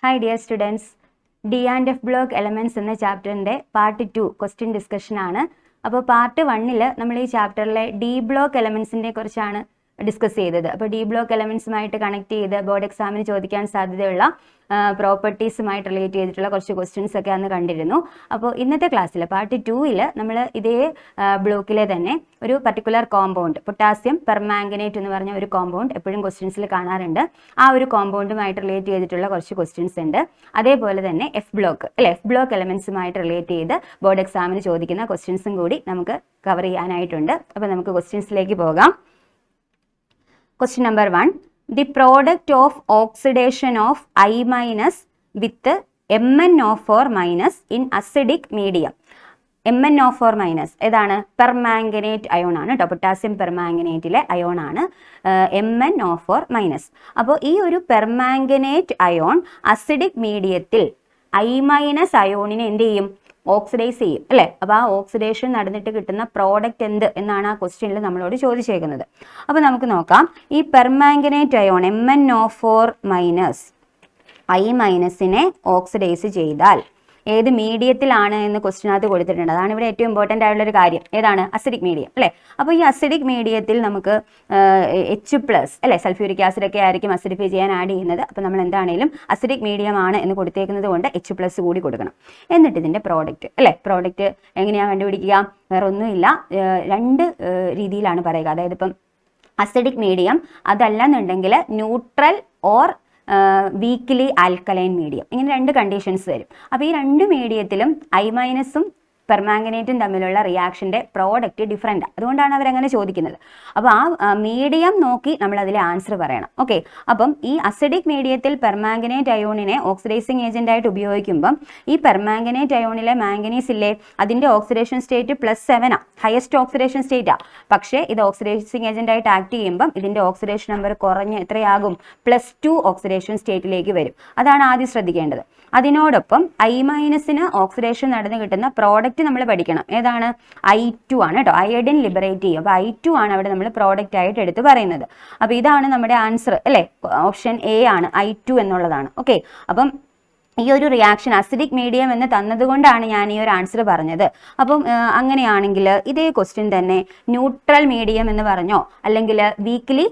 Hi dear students, D and F block elements എന്ന ചാപ്റ്ററിൻ്റെ part 2 question discussion ആണ്. അപ്പോൾ പാർട്ട് 1 നമ്മൾ ഈ ചാപ്റ്ററിലെ ഡി ബ്ലോക്ക് എലമെൻസിനെ കുറിച്ചാണ് ഡിസ്കസ് ചെയ്തത്. അപ്പോൾ ഡി ബ്ലോക്ക് എലമെൻസുമായിട്ട് കണക്ട് ചെയ്ത് ബോർഡ് എക്സാമിന് ചോദിക്കാൻ സാധ്യതയുള്ള പ്രോപ്പർട്ടീസുമായിട്ട് റിലേറ്റ് ചെയ്തിട്ടുള്ള കുറച്ച് ക്വസ്റ്റ്യൻസ് ഒക്കെ അന്ന് കണ്ടിരുന്നു. അപ്പോൾ ഇന്നത്തെ ക്ലാസ്സിൽ പാർട്ട് 2 നമ്മൾ ഇതേ ബ്ലോക്കിലെ തന്നെ ഒരു പർട്ടിക്കുലർ കോമ്പൗണ്ട്, പൊട്ടാസ്യം പെർമാംഗനേറ്റ് എന്ന് പറഞ്ഞ ഒരു കോമ്പൗണ്ട് എപ്പോഴും ക്വസ്റ്റ്യൻസിൽ കാണാറുണ്ട്. ആ ഒരു കോമ്പൗണ്ടുമായിട്ട് റിലേറ്റ് ചെയ്തിട്ടുള്ള കുറച്ച് ക്വസ്റ്റ്യൻസ് ഉണ്ട്. അതേപോലെ തന്നെ എഫ് ബ്ലോക്ക് എലമെൻസുമായിട്ട് റിലേറ്റ് ചെയ്ത് ബോർഡ് എക്സാമിന് ചോദിക്കുന്ന ക്വസ്റ്റ്യൻസും കൂടി നമുക്ക് കവർ ചെയ്യാനായിട്ടുണ്ട്. അപ്പോൾ നമുക്ക് ക്വസ്റ്റ്യൻസിലേക്ക് പോകാം. Question number 1. The product of oxidation of I- with MnO4- in acidic medium. MnO4- ഏതാണ്? പെർമാംഗനേറ്റ് അയോൺ ആണ് കേട്ടോ. പൊട്ടാസ്യം പെർമാംഗനേറ്റിലെ അയോൺ ആണ് MnO4-. അപ്പോൾ ഈ ഒരു പെർമാംഗനേറ്റ് അയോൺ അസിഡിക് മീഡിയത്തിൽ I- അയോണിനെ എന്ത് ചെയ്യും? ഓക്സിഡൈസ് ചെയ്യും അല്ലേ. അപ്പോൾ ആ ഓക്സിഡേഷൻ നടന്നിട്ട് കിട്ടുന്ന പ്രോഡക്റ്റ് എന്ത് എന്നാണ് ആ ക്വസ്റ്റ്യനിൽ നമ്മളോട് ചോദിച്ചേക്കുന്നത്. അപ്പോൾ നമുക്ക് നോക്കാം. ഈ permanganate ion MnO4- I- oxidise ചെയ്താൽ ഏത് മീഡിയത്തിലാണ് എന്ന് ക്വസ്റ്റിനകത്ത് കൊടുത്തിട്ടുണ്ട്. അതാണ് ഇവിടെ ഏറ്റവും ഇമ്പോർട്ടൻ്റ് ആയിട്ടുള്ളൊരു കാര്യം. ഏതാണ്? അസിഡിക് മീഡിയം അല്ലേ. അപ്പോൾ ഈ അസിഡിക് മീഡിയത്തിൽ നമുക്ക് H+ അല്ലേ, സൾഫ്യൂരിക് ആസിഡ് ഒക്കെ ആയിരിക്കും അസിഡിഫൈ ചെയ്യാൻ ആഡ് ചെയ്യുന്നത്. അപ്പോൾ നമ്മൾ എന്താണെങ്കിലും അസിഡിക് മീഡിയം ആണ് എന്ന് കൊടുത്തേക്കുന്നത് കൊണ്ട് H+ കൂടി കൊടുക്കണം. എന്നിട്ട് ഇതിൻ്റെ പ്രോഡക്റ്റ് അല്ലേ, പ്രോഡക്റ്റ് എങ്ങനെയാണ് കണ്ടുപിടിക്കുക? വേറെ ഒന്നുമില്ല, രണ്ട് രീതിയിലാണ് പറയുക. അതായത് ഇപ്പം അസിഡിക് മീഡിയം അതല്ലെന്നുണ്ടെങ്കിൽ neutral or weakly alkaline medium, ഇങ്ങനെ രണ്ട് കണ്ടീഷൻസ് വരും. അപ്പോൾ ഈ രണ്ട് മീഡിയത്തിലും I- പെർമാംഗനേറ്റും തമ്മിലുള്ള റിയാക്ഷൻ്റെ പ്രോഡക്റ്റ് ഡിഫറെൻ്റ്. അതുകൊണ്ടാണ് അവരങ്ങനെ ചോദിക്കുന്നത്. അപ്പോൾ ആ മീഡിയം നോക്കി നമ്മൾ അതിലെ ആൻസർ പറയണം. ഓക്കെ. അപ്പം ഈ അസിഡിക് മീഡിയത്തിൽ പെർമാംഗനേറ്റ് അയോണിനെ ഓക്സിഡൈസിങ് ഏജൻ്റ് ആയിട്ട് ഉപയോഗിക്കുമ്പം ഈ പെർമാംഗനേറ്റ് അയോണിലെ മാംഗനീസ് ഇല്ലേ, അതിൻ്റെ ഓക്സിഡേഷൻ സ്റ്റേറ്റ് +7 ഹയസ്റ്റ് ഓക്സിഡേഷൻ സ്റ്റേറ്റാണ്. പക്ഷേ ഇത് ഓക്സിഡൈസിങ് ഏജൻ്റ് ആയിട്ട് ആക്ട് ചെയ്യുമ്പം ഇതിൻ്റെ ഓക്സിഡേഷൻ നമ്പർ കുറഞ്ഞ് എത്രയാകും? +2 ഓക്സിഡേഷൻ സ്റ്റേറ്റിലേക്ക് വരും. അതാണ് ആദ്യം ശ്രദ്ധിക്കേണ്ടത്. അതിനോടൊപ്പം I- ഓക്സിഡേഷൻ നടന്ന് കിട്ടുന്ന പ്രോഡക്റ്റ് നമ്മൾ പഠിക്കണം. ഏതാണ്? I2 ആണ് കേട്ടോ. അയഡിൻ ലിബറേറ്റ് ചെയ്യും. അപ്പോൾ I2 ആണ് അവിടെ നമ്മൾ പ്രോഡക്റ്റ് ആയിട്ട് എടുത്ത് പറയുന്നത്. അപ്പോൾ ഇതാണ് നമ്മുടെ ആൻസർ അല്ലേ. ഓപ്ഷൻ A ആണ്, I2 എന്നുള്ളതാണ്. ഓക്കെ. അപ്പം ഈ ഒരു റിയാക്ഷൻ അസിഡിക് മീഡിയം എന്ന് തന്നതുകൊണ്ടാണ് ഞാൻ ഈ ഒരു ആൻസർ പറഞ്ഞത്. അപ്പം അങ്ങനെയാണെങ്കിൽ ഇതേ ക്വസ്റ്റ്യൻ തന്നെ ന്യൂട്രൽ മീഡിയം എന്ന് പറഞ്ഞോ അല്ലെങ്കിൽ വീക്ക്ലി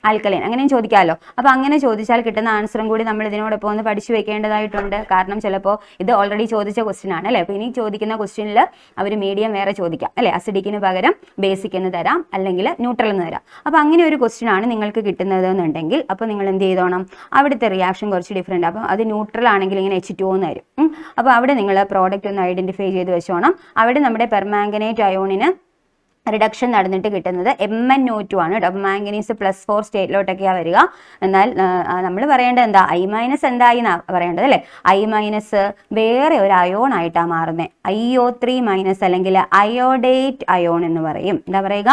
ആൽക്കലൈൻ അങ്ങനെയും ചോദിക്കാമല്ലോ. അപ്പോൾ അങ്ങനെ ചോദിച്ചാൽ കിട്ടുന്ന ആൻസറും കൂടി നമ്മൾ ഇതിനോടൊപ്പം ഒന്ന് പഠിച്ചു വെക്കേണ്ടതായിട്ടുണ്ട്. കാരണം ചിലപ്പോൾ ഇത് ഓൾറെഡി ചോദിച്ച ക്വസ്റ്റ്യൻ ആണ് അല്ലേ. അപ്പോൾ ഇനി ചോദിക്കുന്ന ക്വസ്റ്റ്യനിൽ അവർ മീഡിയം വേറെ ചോദിക്കാം അല്ലേ. അസിഡിക്കിന് പകരം ബേസിക് എന്ന് തരാം, അല്ലെങ്കിൽ ന്യൂട്രൽ എന്ന് തരാം. അപ്പോൾ അങ്ങനെ ഒരു ക്വസ്റ്റ്യൻ ആണ് നിങ്ങൾക്ക് കിട്ടുന്നത് എന്നുണ്ടെങ്കിൽ അപ്പോൾ നിങ്ങൾ എന്ത് ചെയ്തോണം? അവിടുത്തെ റിയാക്ഷൻ കുറച്ച് ഡിഫറെൻ്റ്. അപ്പം അത് ന്യൂട്രൽ ആണെങ്കിൽ ഇങ്ങനെ H2 എന്ന് തരും. അപ്പോൾ അവിടെ നിങ്ങൾ പ്രോഡക്റ്റ് ഒന്ന് ഐഡൻറ്റിഫൈ ചെയ്ത് വെച്ചോണം. അവിടെ നമ്മുടെ പെർമാംഗനേറ്റ് അയോണിന് റിഡക്ഷൻ നടന്നിട്ട് കിട്ടുന്നത് MnO2 ആണ് കേട്ടോ. മാംഗനീസ് +4 സ്റ്റേറ്റിലോട്ടൊക്കെയാണ് വരിക. എന്നാൽ നമ്മൾ പറയേണ്ടത് എന്താ? I- എന്തായി എന്നാണ് പറയേണ്ടത് അല്ലേ. I- വേറെ ഒരു അയോൺ ആയിട്ടാണ് മാറുന്നത്. IO3- അല്ലെങ്കിൽ അയോഡേറ്റ് അയോൺ എന്ന് പറയും. എന്താ പറയുക?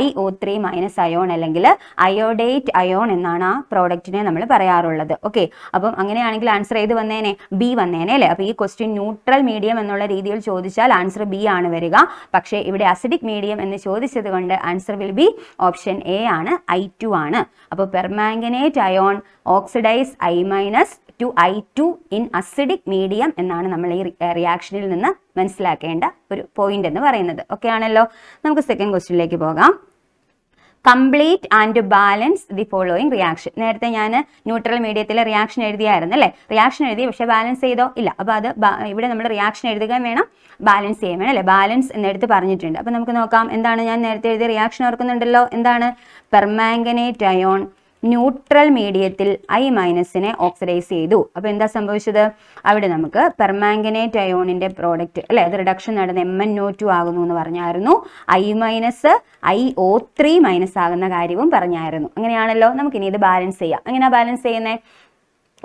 IO3- അയോൺ അല്ലെങ്കിൽ അയോഡേറ്റ് അയോൺ എന്നാണ് ആ പ്രോഡക്റ്റിനെ നമ്മൾ പറയാറുള്ളത്. ഓക്കെ. അപ്പം അങ്ങനെയാണെങ്കിൽ ആൻസർ ഏത് വന്നേനെ? B വന്നേനെ അല്ലേ. അപ്പോൾ ഈ ക്വസ്റ്റ്യൻ ന്യൂട്രൽ മീഡിയം എന്നുള്ള രീതിയിൽ ചോദിച്ചാൽ ആൻസർ B ആണ് വരിക. പക്ഷേ ഇവിടെ അസിഡിക് മീഡിയം എന്ന് ചോദിച്ചത് കൊണ്ട് answer will be option A ആണ്, I2 ആണ്. അപ്പോൾ permanganate ion oxidise I- to I2 in acidic medium എന്നാണ് നമ്മൾ ഈ റിയാക്ഷനിൽ നിന്ന് മനസ്സിലാക്കേണ്ട ഒരു പോയിന്റ് എന്ന് പറയുന്നത്. ഓക്കെ ആണല്ലോ. നമുക്ക് സെക്കൻഡ് ക്വസ്റ്റ്യനിലേക്ക് പോകാം. Complete and balance the following reaction. നേരത്തെ ഞാൻ ന്യൂട്രൽ മീഡിയത്തിലെ റിയാക്ഷൻ എഴുതിയായിരുന്നു അല്ലേ. റിയാക്ഷൻ എഴുതി, പക്ഷേ ബാലൻസ് ചെയ്തോ? ഇല്ല. അപ്പോൾ അത് ഇവിടെ നമ്മൾ റിയാക്ഷൻ എഴുതുകയും വേണം, ബാലൻസ് ചെയ്യാൻ വേണം അല്ലേ. ബാലൻസ് എന്നെടുത്ത് പറഞ്ഞിട്ടുണ്ട്. അപ്പോൾ നമുക്ക് നോക്കാം എന്താണ് ഞാൻ നേരത്തെ എഴുതിയ റിയാക്ഷൻ ഓർക്കുന്നുണ്ടല്ലോ. എന്താണ്? പെർമാംഗനേറ്റ് അയോൺ ന്യൂട്രൽ മീഡിയത്തിൽ I- ഓക്സിഡൈസ് ചെയ്തു. അപ്പോൾ എന്താ സംഭവിച്ചത്? അവിടെ നമുക്ക് പെർമാംഗനേറ്റ് അയോണിൻ്റെ പ്രോഡക്റ്റ് അല്ലേ, അത് റിഡക്ഷൻ നടന്ന് MnO2 ആകുന്നു എന്ന് പറഞ്ഞായിരുന്നു. I- IO3- ആകുന്ന കാര്യവും പറഞ്ഞായിരുന്നു. അങ്ങനെയാണല്ലോ. നമുക്കിനി ഇത് ബാലൻസ് ചെയ്യാം. എങ്ങനെയാണ് ബാലൻസ് ചെയ്യുന്നത്?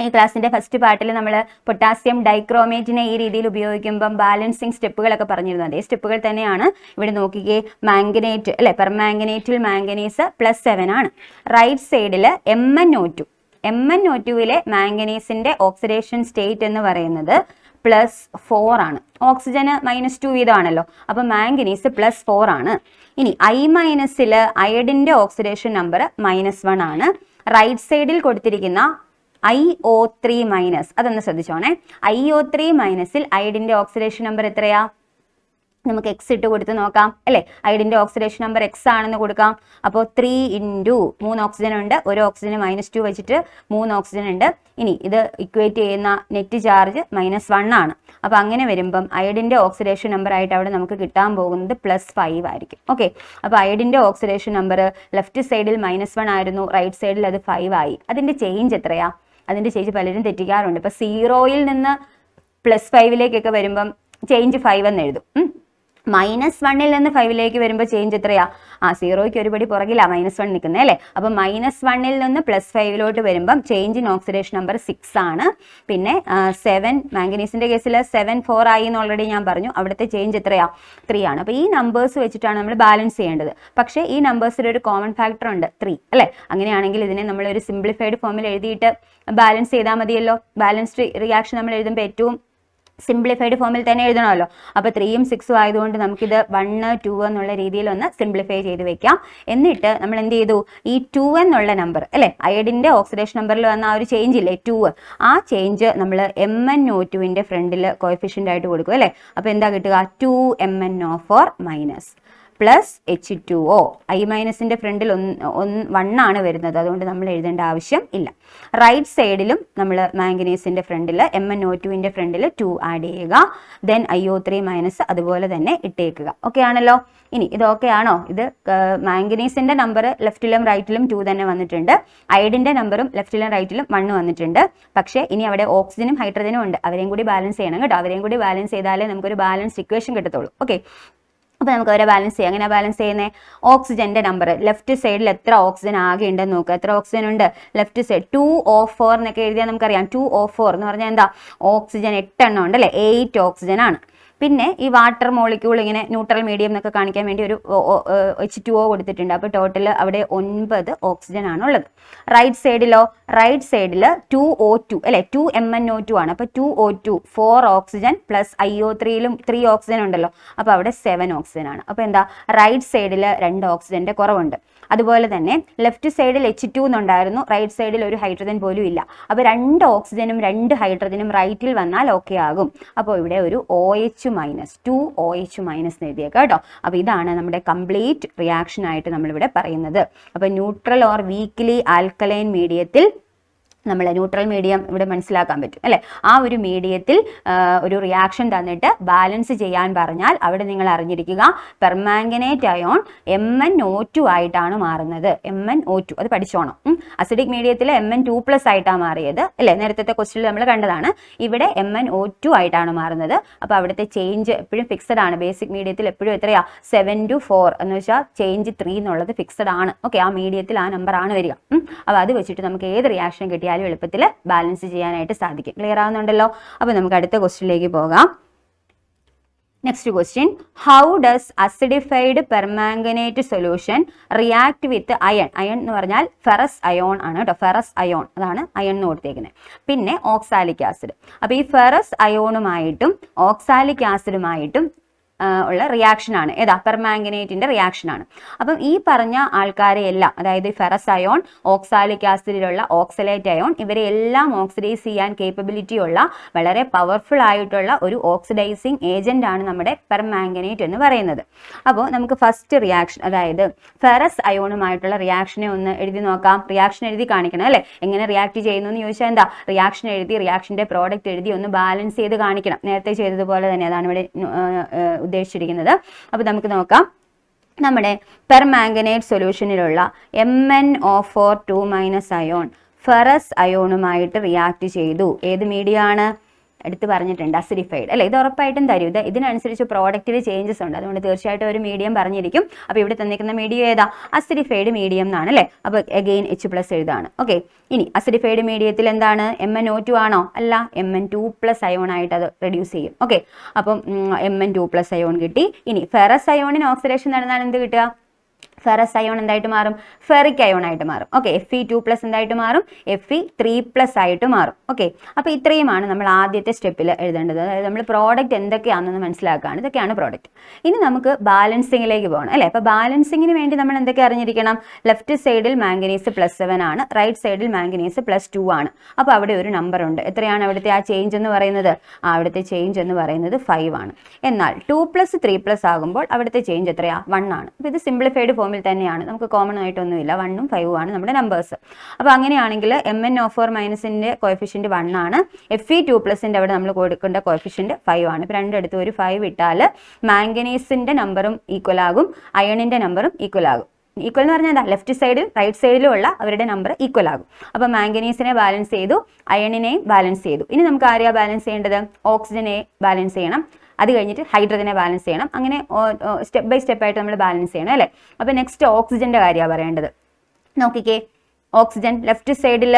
ഈ ക്ലാസ്സിൻ്റെ ഫസ്റ്റ് പാർട്ടിൽ നമ്മൾ പൊട്ടാസ്യം ഡൈക്രോമേറ്റിനെ ഈ രീതിയിൽ ഉപയോഗിക്കുമ്പം ബാലൻസിങ് സ്റ്റെപ്പുകളൊക്കെ പറഞ്ഞിരുന്നു. അതേ സ്റ്റെപ്പുകൾ തന്നെയാണ് ഇവിടെ നോക്കിക്കേ. മാംഗനേറ്റ് അല്ലേ, പെർമാംഗനേറ്റിൽ മാംഗനീസ് +7 ആണ്. റൈറ്റ് സൈഡിൽ MnO2-ലെ മാംഗനീസിൻ്റെ ഓക്സിഡേഷൻ സ്റ്റേറ്റ് എന്ന് പറയുന്നത് +4 ആണ്. ഓക്സിജന് -2 വീതമാണല്ലോ. അപ്പോൾ മാംഗനീസ് +4 ആണ്. ഇനി I- അയഡിൻ്റെ ഓക്സിഡേഷൻ നമ്പർ -1 ആണ്. റൈറ്റ് സൈഡിൽ കൊടുത്തിരിക്കുന്ന IO3 മൈനസ്, അതൊന്ന് ശ്രദ്ധിച്ചോണേ. IO3 മൈനസിൽ അയഡിന്റെ ഓക്സിഡേഷൻ നമ്പർ എത്രയാ? നമുക്ക് എക്സ് ഇട്ട് കൊടുത്ത് നോക്കാം അല്ലേ. അയഡിന്റെ ഓക്സിഡേഷൻ നമ്പർ എക്സ് ആണെന്ന് കൊടുക്കാം. അപ്പോൾ 3 ഇൻറ്റു 3 ഓക്സിജൻ ഉണ്ട്, ഒരു ഓക്സിജന് -2 വെച്ചിട്ട് 3 ഓക്സിജൻ ഉണ്ട്. ഇനി ഇത് ഇക്വേറ്റ് ചെയ്യുന്ന നെറ്റ് ചാർജ് -1 ആണ്. അപ്പോൾ അങ്ങനെ വരുമ്പം അയഡിന്റെ ഓക്സിഡേഷൻ നമ്പർ ആയിട്ട് അവിടെ നമുക്ക് കിട്ടാൻ പോകുന്നത് +5 ആയിരിക്കും. ഓക്കെ, അപ്പോൾ അയഡിന്റെ ഓക്സിഡേഷൻ നമ്പർ ലെഫ്റ്റ് സൈഡിൽ -1 ആയിരുന്നു, റൈറ്റ് സൈഡിൽ അത് 5 ആയി. അതിന്റെ ചേഞ്ച് എത്രയാ? അതിന്റെ ചേഞ്ച് പലരും തെറ്റിക്കാറുണ്ട്. ഇപ്പൊ 0യിൽ നിന്ന് +5ലേക്കൊക്കെ വരുമ്പം ചേഞ്ച് 5 എന്ന് എഴുതും. -1ൽ നിന്ന് 5ലേക്ക് വരുമ്പോൾ ചേഞ്ച് എത്രയാ? 0യ്ക്ക് ഒരുപടി പുറകിലാ -1 നിൽക്കുന്നത് അല്ലേ. അപ്പം -1ൽ നിന്ന് +5ലോട്ട് വരുമ്പം ചേഞ്ച് ഇൻ ഓക്സിഡേഷൻ നമ്പർ 6 ആണ്. പിന്നെ 7 മാംഗനീസിന്റെ കേസിൽ 7 4 ആയി എന്ന് ഓൾറെഡി ഞാൻ പറഞ്ഞു. അവിടുത്തെ ചേഞ്ച് എത്രയാ? 3 ആണ്. അപ്പോൾ ഈ നമ്പേഴ്സ് വെച്ചിട്ടാണ് നമ്മൾ ബാലൻസ് ചെയ്യേണ്ടത്. പക്ഷേ ഈ നമ്പേഴ്സിൽ ഒരു കോമൺ ഫാക്ടർ ഉണ്ട്, 3 അല്ലേ. അങ്ങനെയാണെങ്കിൽ ഇതിനെ നമ്മൾ ഒരു സിംപ്ലിഫൈഡ് ഫോമിൽ എഴുതിയിട്ട് ബാലൻസ് ചെയ്താൽ മതിയല്ലോ. ബാലൻസ്ഡ് റിയാക്ഷൻ നമ്മൾ എഴുതുമ്പോൾ ഏറ്റവും സിംപ്ലിഫൈഡ് ഫോമിൽ തന്നെ എഴുതണമല്ലോ. അപ്പോൾ 3ഉം 6ഉം ആയതുകൊണ്ട് നമുക്കിത് 1 2 എന്നുള്ള രീതിയിൽ ഒന്ന് സിംപ്ലിഫൈ ചെയ്ത് വെക്കാം. എന്നിട്ട് നമ്മൾ എന്ത് ചെയ്തു? ഈ 2 എന്നുള്ള നമ്പർ അല്ലേ, അയഡിന്റെ ഓക്സിഡേഷൻ നമ്പറിൽ വന്ന ആ ഒരു ചേഞ്ച് ഇല്ലേ 2, ആ ചേഞ്ച് നമ്മൾ MnO2ന്റെ ഫ്രണ്ടിൽ കോഎഫിഷ്യന്റ് ആയിട്ട് കൊടുക്കും അല്ലേ. അപ്പോൾ എന്താ കിട്ടുക? 2MnO4 minus plus H2O. I മൈനസിന്റെ ഫ്രണ്ടിൽ 1 ആണ് വരുന്നത്, അതുകൊണ്ട് നമ്മൾ എഴുതേണ്ട ആവശ്യം ഇല്ല. റൈറ്റ് സൈഡിലും നമ്മൾ മാംഗനീസിന്റെ ഫ്രണ്ടിൽ MnO2ന്റെ ഫ്രണ്ടിൽ 2 ആഡ് ചെയ്യുക. ദെൻ IO3 മൈനസ് അതുപോലെ തന്നെ ഇട്ടേക്കുക. ഓക്കെ ആണല്ലോ. ഇനി ഇത് ഓക്കെ ആണോ? ഇത് മാംഗനീസിന്റെ നമ്പർ ലെഫ്റ്റിലും റൈറ്റിലും 2 തന്നെ വന്നിട്ടുണ്ട്. അയഡിന്റെ നമ്പറും ലെഫ്റ്റിലും റൈറ്റിലും 1 വന്നിട്ടുണ്ട്. പക്ഷേ ഇനി അവിടെ ഓക്സിജനും ഹൈഡ്രജനും ഉണ്ട്, അവരെയും കൂടി ബാലൻസ് ചെയ്യണം കേട്ടോ. അവരെയും കൂടി ബാലൻസ് ചെയ്താലേ നമുക്കൊരു ബാലൻസ് ഇക്വേഷൻ കിട്ടത്തുള്ളൂ. ഓക്കെ, അപ്പോൾ നമുക്ക് അവരെ ബാലൻസ് ചെയ്യാം. എങ്ങനെയാണ് ബാലൻസ് ചെയ്യുന്നത്? ഓക്സിജന്റെ നമ്പർ ലെഫ്റ്റ് സൈഡിൽ എത്ര ഓക്സിജൻ ആകെ ഉണ്ടെന്ന് നോക്കുക. എത്ര ഓക്സിജൻ ഉണ്ട് ലെഫ്റ്റ് സൈഡ്? 2O4 എന്നൊക്കെ എഴുതിയാൽ നമുക്കറിയാം. 2O4 എന്ന് പറഞ്ഞാൽ എന്താ? ഓക്സിജൻ 8 എണ്ണം ഉണ്ട് അല്ലേ, 8 ഓക്സിജൻ ആണ്. പിന്നെ ഈ വാട്ടർ മോളിക്യൂൾ ഇങ്ങനെ ന്യൂട്രൽ മീഡിയം എന്നൊക്കെ കാണിക്കാൻ വേണ്ടി ഒരു H2O കൊടുത്തിട്ടുണ്ട്. അപ്പോൾ ടോട്ടൽ അവിടെ 9 ഓക്സിജൻ ആണുള്ളത്. റൈറ്റ് സൈഡിലോ? റൈറ്റ് സൈഡിൽ 2O2 അല്ലെ, 2MnO2 ആണ്. അപ്പോൾ 2O2 4 ഓക്സിജൻ പ്ലസ് IO3യിലും 3 ഓക്സിജൻ ഉണ്ടല്ലോ, അപ്പോൾ അവിടെ 7 ഓക്സിജൻ ആണ്. അപ്പോൾ എന്താ? റൈറ്റ് സൈഡിൽ 2 ഓക്സിജന്റെ കുറവുണ്ട്. അതുപോലെ തന്നെ ലെഫ്റ്റ് സൈഡിൽ H2 എന്നുണ്ടായിരുന്നു, റൈറ്റ് സൈഡിൽ ഒരു ഹൈഡ്രജൻ പോലും ഇല്ല. അപ്പോൾ 2 ഓക്സിജനും 2 ഹൈഡ്രജനും റൈറ്റിൽ വന്നാൽ ഓക്കെ ആകും. അപ്പോൾ ഇവിടെ ഒരു OH മൈനസ് 2OH മൈനസ് എഴുതിയേക്കാം കേട്ടോ. അപ്പോൾ ഇതാണ് നമ്മുടെ കംപ്ലീറ്റ് റിയാക്ഷൻ ആയിട്ട് നമ്മളിവിടെ പറയുന്നത്. അപ്പോൾ ന്യൂട്രൽ ഓർ വീക്ക്ലി ആൽക്കലൈൻ മീഡിയത്തിൽ നമ്മൾ ന്യൂട്രൽ മീഡിയം ഇവിടെ മനസ്സിലാക്കാൻ പറ്റും അല്ലേ. ആ ഒരു മീഡിയത്തിൽ ഒരു റിയാക്ഷൻ തന്നിട്ട് ബാലൻസ് ചെയ്യാൻ പറഞ്ഞാൽ അവിടെ നിങ്ങൾ അറിഞ്ഞിരിക്കുക പെർമാംഗനേറ്റ് അയോൺ MnO2 ആയിട്ടാണ് മാറുന്നത്. MnO2 അത് പഠിച്ചോണം. അസിഡിക് മീഡിയത്തിൽ Mn2+ ആയിട്ടാണ് മാറിയത് അല്ലേ, നേരത്തെ ക്വസ്റ്റ്യനിൽ നമ്മൾ കണ്ടതാണ്. ഇവിടെ MnO2 ആയിട്ടാണ് മാറുന്നത്. അപ്പോൾ അവിടുത്തെ ചേഞ്ച് എപ്പോഴും ഫിക്സഡ് ആണ്. ബേസിക് മീഡിയത്തിൽ എപ്പോഴും എത്രയാ? 7 to 4 എന്ന് വെച്ചാൽ ചേഞ്ച് 3 എന്നുള്ളത് ഫിക്സഡ് ആണ്. ഓക്കെ, ആ മീഡിയത്തിൽ ആ നമ്പർ ആണ് വരിക. അപ്പോൾ അത് വെച്ചിട്ട് നമുക്ക് ഏത് റിയാക്ഷൻ കിട്ടിയാലും എളുപ്പത്തിൽ ബാലൻസ് ചെയ്യാനായിട്ട് സാധിക്കും. ക്ലിയർ ആവുന്നുണ്ടല്ലോ. അപ്പോൾ നമുക്ക് അടുത്ത ക്വസ്റ്റ്യനിലേക്ക് പോകാം. Next question, how does acidified permanganate solution react with iron? Iron എന്ന് പറഞ്ഞാൽ ഫെറസ് അയോൺ ആണ് കേട്ടോ. ഫെറസ് അയോൺ, അതാണ് അയൺ എന്ന് കൊടുത്തേക്കുന്നത്. പിന്നെ ഓക്സാലിക് ആസിഡ്. അപ്പോൾ ഈ ഫെറസ് അയോണുമായിട്ടും ഓക്സാലിക് ആസിഡുമായിട്ടും ഉള്ള റിയാക്ഷനാണ് ഏതാ? പെർമാംഗനേറ്റിന്റെ റിയാക്ഷനാണ്. അപ്പം ഈ പറഞ്ഞ ആൾക്കാരെ എല്ലാം, അതായത് ഫെറസ് അയോൺ, ഓക്സാലിക് ആസിഡിലുള്ള ഓക്സലേറ്റ് അയോൺ, ഇവരെ എല്ലാം ഓക്സിഡൈസ് ചെയ്യാൻ കേപ്പബിലിറ്റി ഉള്ള വളരെ പവർഫുൾ ആയിട്ടുള്ള ഒരു ഓക്സിഡൈസിങ് ഏജന്റ് ആണ് നമ്മുടെ പെർമാംഗനേറ്റ് എന്ന് പറയുന്നത്. അപ്പോൾ നമുക്ക് ഫസ്റ്റ് റിയാക്ഷൻ, അതായത് ഫെറസ് അയോണുമായിട്ടുള്ള റിയാക്ഷനെ ഒന്ന് എഴുതി നോക്കാം. റിയാക്ഷൻ എഴുതി കാണിക്കണം അല്ലേ. എങ്ങനെ റിയാക്ട് ചെയ്യുന്നു എന്ന് ചോദിച്ചാൽ എന്താ? റിയാക്ഷൻ എഴുതി റിയാക്ഷന്റെ പ്രോഡക്റ്റ് എഴുതി ഒന്ന് ബാലൻസ് ചെയ്ത് കാണിക്കണം. നേരത്തെ ചെയ്തതുപോലെ തന്നെ, അതാണ് ഇവിടെ ഉദ്ദേശിച്ചിരിക്കുന്നത്. അപ്പോൾ നമുക്ക് നോക്കാം. നമ്മുടെ പെർമാംഗനേറ്റ് സൊല്യൂഷനിലുള്ള MnO4 2- അയോൺ ഫെറസ് അയോണുമായിട്ട് റിയാക്ട് ചെയ്തു. ഏത് മീഡിയമാണ്? എടുത്ത് പറഞ്ഞിട്ടുണ്ട്, അസിഡിഫൈഡ് അല്ലേ. ഇത് ഉറപ്പായിട്ടും തരും. ഇതിനനുസരിച്ച് പ്രോഡക്റ്റിൽ ചേഞ്ചസ് ഉണ്ട്, അതുകൊണ്ട് തീർച്ചയായിട്ടും ഒരു മീഡിയം പറഞ്ഞിരിക്കും. അപ്പോൾ ഇവിടെ തന്നിരിക്കുന്ന മീഡിയം ഏതാ? അസിഡിഫൈഡ് മീഡിയം എന്നാണ് അല്ലേ. അപ്പോൾ അഗെയിൻ H+ എഴുതാണ്. ഓക്കെ, ഇനി അസിഡിഫൈഡ് മീഡിയത്തിൽ എന്താണ്? MnO2 ആണോ? അല്ല, Mn2+ അയോൺ ആയിട്ട് അത് റെഡ്യൂസ് ചെയ്യും. ഓക്കെ, അപ്പം Mn2+ അയോൺ കിട്ടി. ഇനി ഫെറസ് അയോണിന് ഓക്സിഡേഷൻ നടന്നാൽ എന്ത് കിട്ടുക? ഫെറസ് അയോൺ എന്തായിട്ട് മാറും? ഫെറിക് അയോൺ ആയിട്ട് മാറും. ഓക്കെ, Fe2+ എന്തായിട്ട് മാറും? Fe3+ ആയിട്ട് മാറും. ഓക്കെ, അപ്പോൾ ഇത്രയുമാണ് നമ്മൾ ആദ്യത്തെ സ്റ്റെപ്പിൽ എഴുതേണ്ടത്. അതായത് നമ്മൾ പ്രോഡക്റ്റ് എന്തൊക്കെയാണെന്ന് മനസ്സിലാക്കുകയാണ്. ഇതൊക്കെയാണ് പ്രോഡക്റ്റ്. ഇനി നമുക്ക് ബാലൻസിങ്ങിലേക്ക് പോകണം അല്ലേ? അപ്പോൾ ബാലൻസിങ്ങിന് വേണ്ടി നമ്മൾ എന്തൊക്കെ അറിഞ്ഞിരിക്കണം? ലെഫ്റ്റ് സൈഡിൽ മാംഗനീസ് +7 ആണ്, റൈറ്റ് സൈഡിൽ മാംഗനീസ് +2 ആണ്. അപ്പോൾ അവിടെ ഒരു നമ്പർ ഉണ്ട്. എത്രയാണ് അവിടുത്തെ ആ ചേഞ്ച് എന്ന് പറയുന്നത്? അവിടുത്തെ ചേഞ്ച് എന്ന് പറയുന്നത് 5 ആണ്. എന്നാൽ 2+ 3+ ആകുമ്പോൾ അവിടുത്തെ ചേഞ്ച് എത്രയാണ്? 1 ആണ്. അപ്പോൾ ഇത് സിംപ്ലിഫൈഡ് ഫോമിൽ തന്നെയാണ്, നമുക്ക് കോമൺ ആയിട്ടൊന്നുമില്ല. 1ഉം 5ഉം ആണ് നമ്മുടെ നമ്പേഴ്സ്. അപ്പോൾ അങ്ങനെയാണെങ്കിൽ Mn(-) കോഎഫിഷ്യന്റ് 1 ആണ്. Fe2+ന്റെ അവിടെ നമ്മൾ കൊടുക്കേണ്ട കോഎഫിഷ്യന്റ് 5 ആണ്. ഇപ്പോൾ രണ്ടിടത്തും ഒരു 5 ഇട്ടാൽ മാംഗനീസിന്റെ നമ്പറും ഈക്വൽ ആകും, അയണിന്റെ നമ്പറും ഈക്വൽ ആകും. ഈക്വൽ എന്ന് പറഞ്ഞാൽ എന്താ? ലെഫ്റ്റ് സൈഡിൽ റൈറ്റ് സൈഡിലും ഉള്ള അവരുടെ നമ്പർ ഈക്വൽ ആകും. അപ്പോൾ മാംഗനീസിനെ ബാലൻസ് ചെയ്തു, അയണിനെയും ബാലൻസ് ചെയ്തു. ഇനി നമുക്ക് ആരെയാണ് ബാലൻസ് ചെയ്യേണ്ടത്? ഓക്സിജനെ ബാലൻസ് ചെയ്യണം. അത് കഴിഞ്ഞിട്ട് ഹൈഡ്രജനെ ബാലൻസ് ചെയ്യണം. അങ്ങനെ സ്റ്റെപ്പ് ബൈ സ്റ്റെപ്പ് ആയിട്ട് നമ്മൾ ബാലൻസ് ചെയ്യണം അല്ലേ? അപ്പോൾ നെക്സ്റ്റ് ഓക്സിജന്റെ കാര്യമാണ് പറയേണ്ടത്. നോക്കിക്കേ, ഓക്സിജൻ ലെഫ്റ്റ് സൈഡിൽ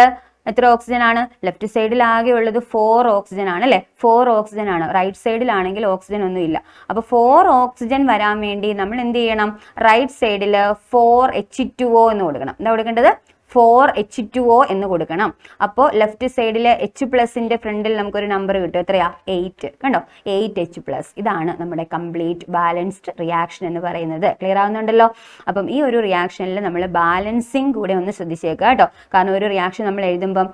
എത്ര ഓക്സിജൻ ആണ്? ലെഫ്റ്റ് സൈഡിൽ ആകെ ഉള്ളത് 4 ഓക്സിജൻ ആണ് അല്ലേ? 4 ഓക്സിജൻ ആണ്. റൈറ്റ് സൈഡിലാണെങ്കിൽ ഓക്സിജൻ ഒന്നും ഇല്ല. അപ്പോൾ 4 ഓക്സിജൻ വരാൻ വേണ്ടി നമ്മൾ എന്ത് ചെയ്യണം? റൈറ്റ് സൈഡിൽ 4H2O എന്ന് കൊടുക്കണം. എന്താ കൊടുക്കേണ്ടത്? 4H2O എന്ന് കൊടുക്കണം. അപ്പോൾ ലെഫ്റ്റ് സൈഡിലെ H+ന്റെ ഫ്രണ്ടിൽ നമുക്കൊരു നമ്പർ കിട്ടും. എത്രയാ? 8. കണ്ടോ? 8H+. ഇതാണ് നമ്മുടെ കംപ്ലീറ്റ് ബാലൻസ്ഡ് റിയാക്ഷൻ എന്ന് പറയുന്നത്. ക്ലിയർ ആവുന്നുണ്ടല്ലോ? അപ്പം ഈ ഒരു റിയാക്ഷനിൽ നമ്മൾ ബാലൻസിങ് കൂടെ ഒന്ന് ശ്രദ്ധിച്ചേക്കുക കേട്ടോ. കാരണം ഒരു റിയാക്ഷൻ നമ്മൾ എഴുതുമ്പം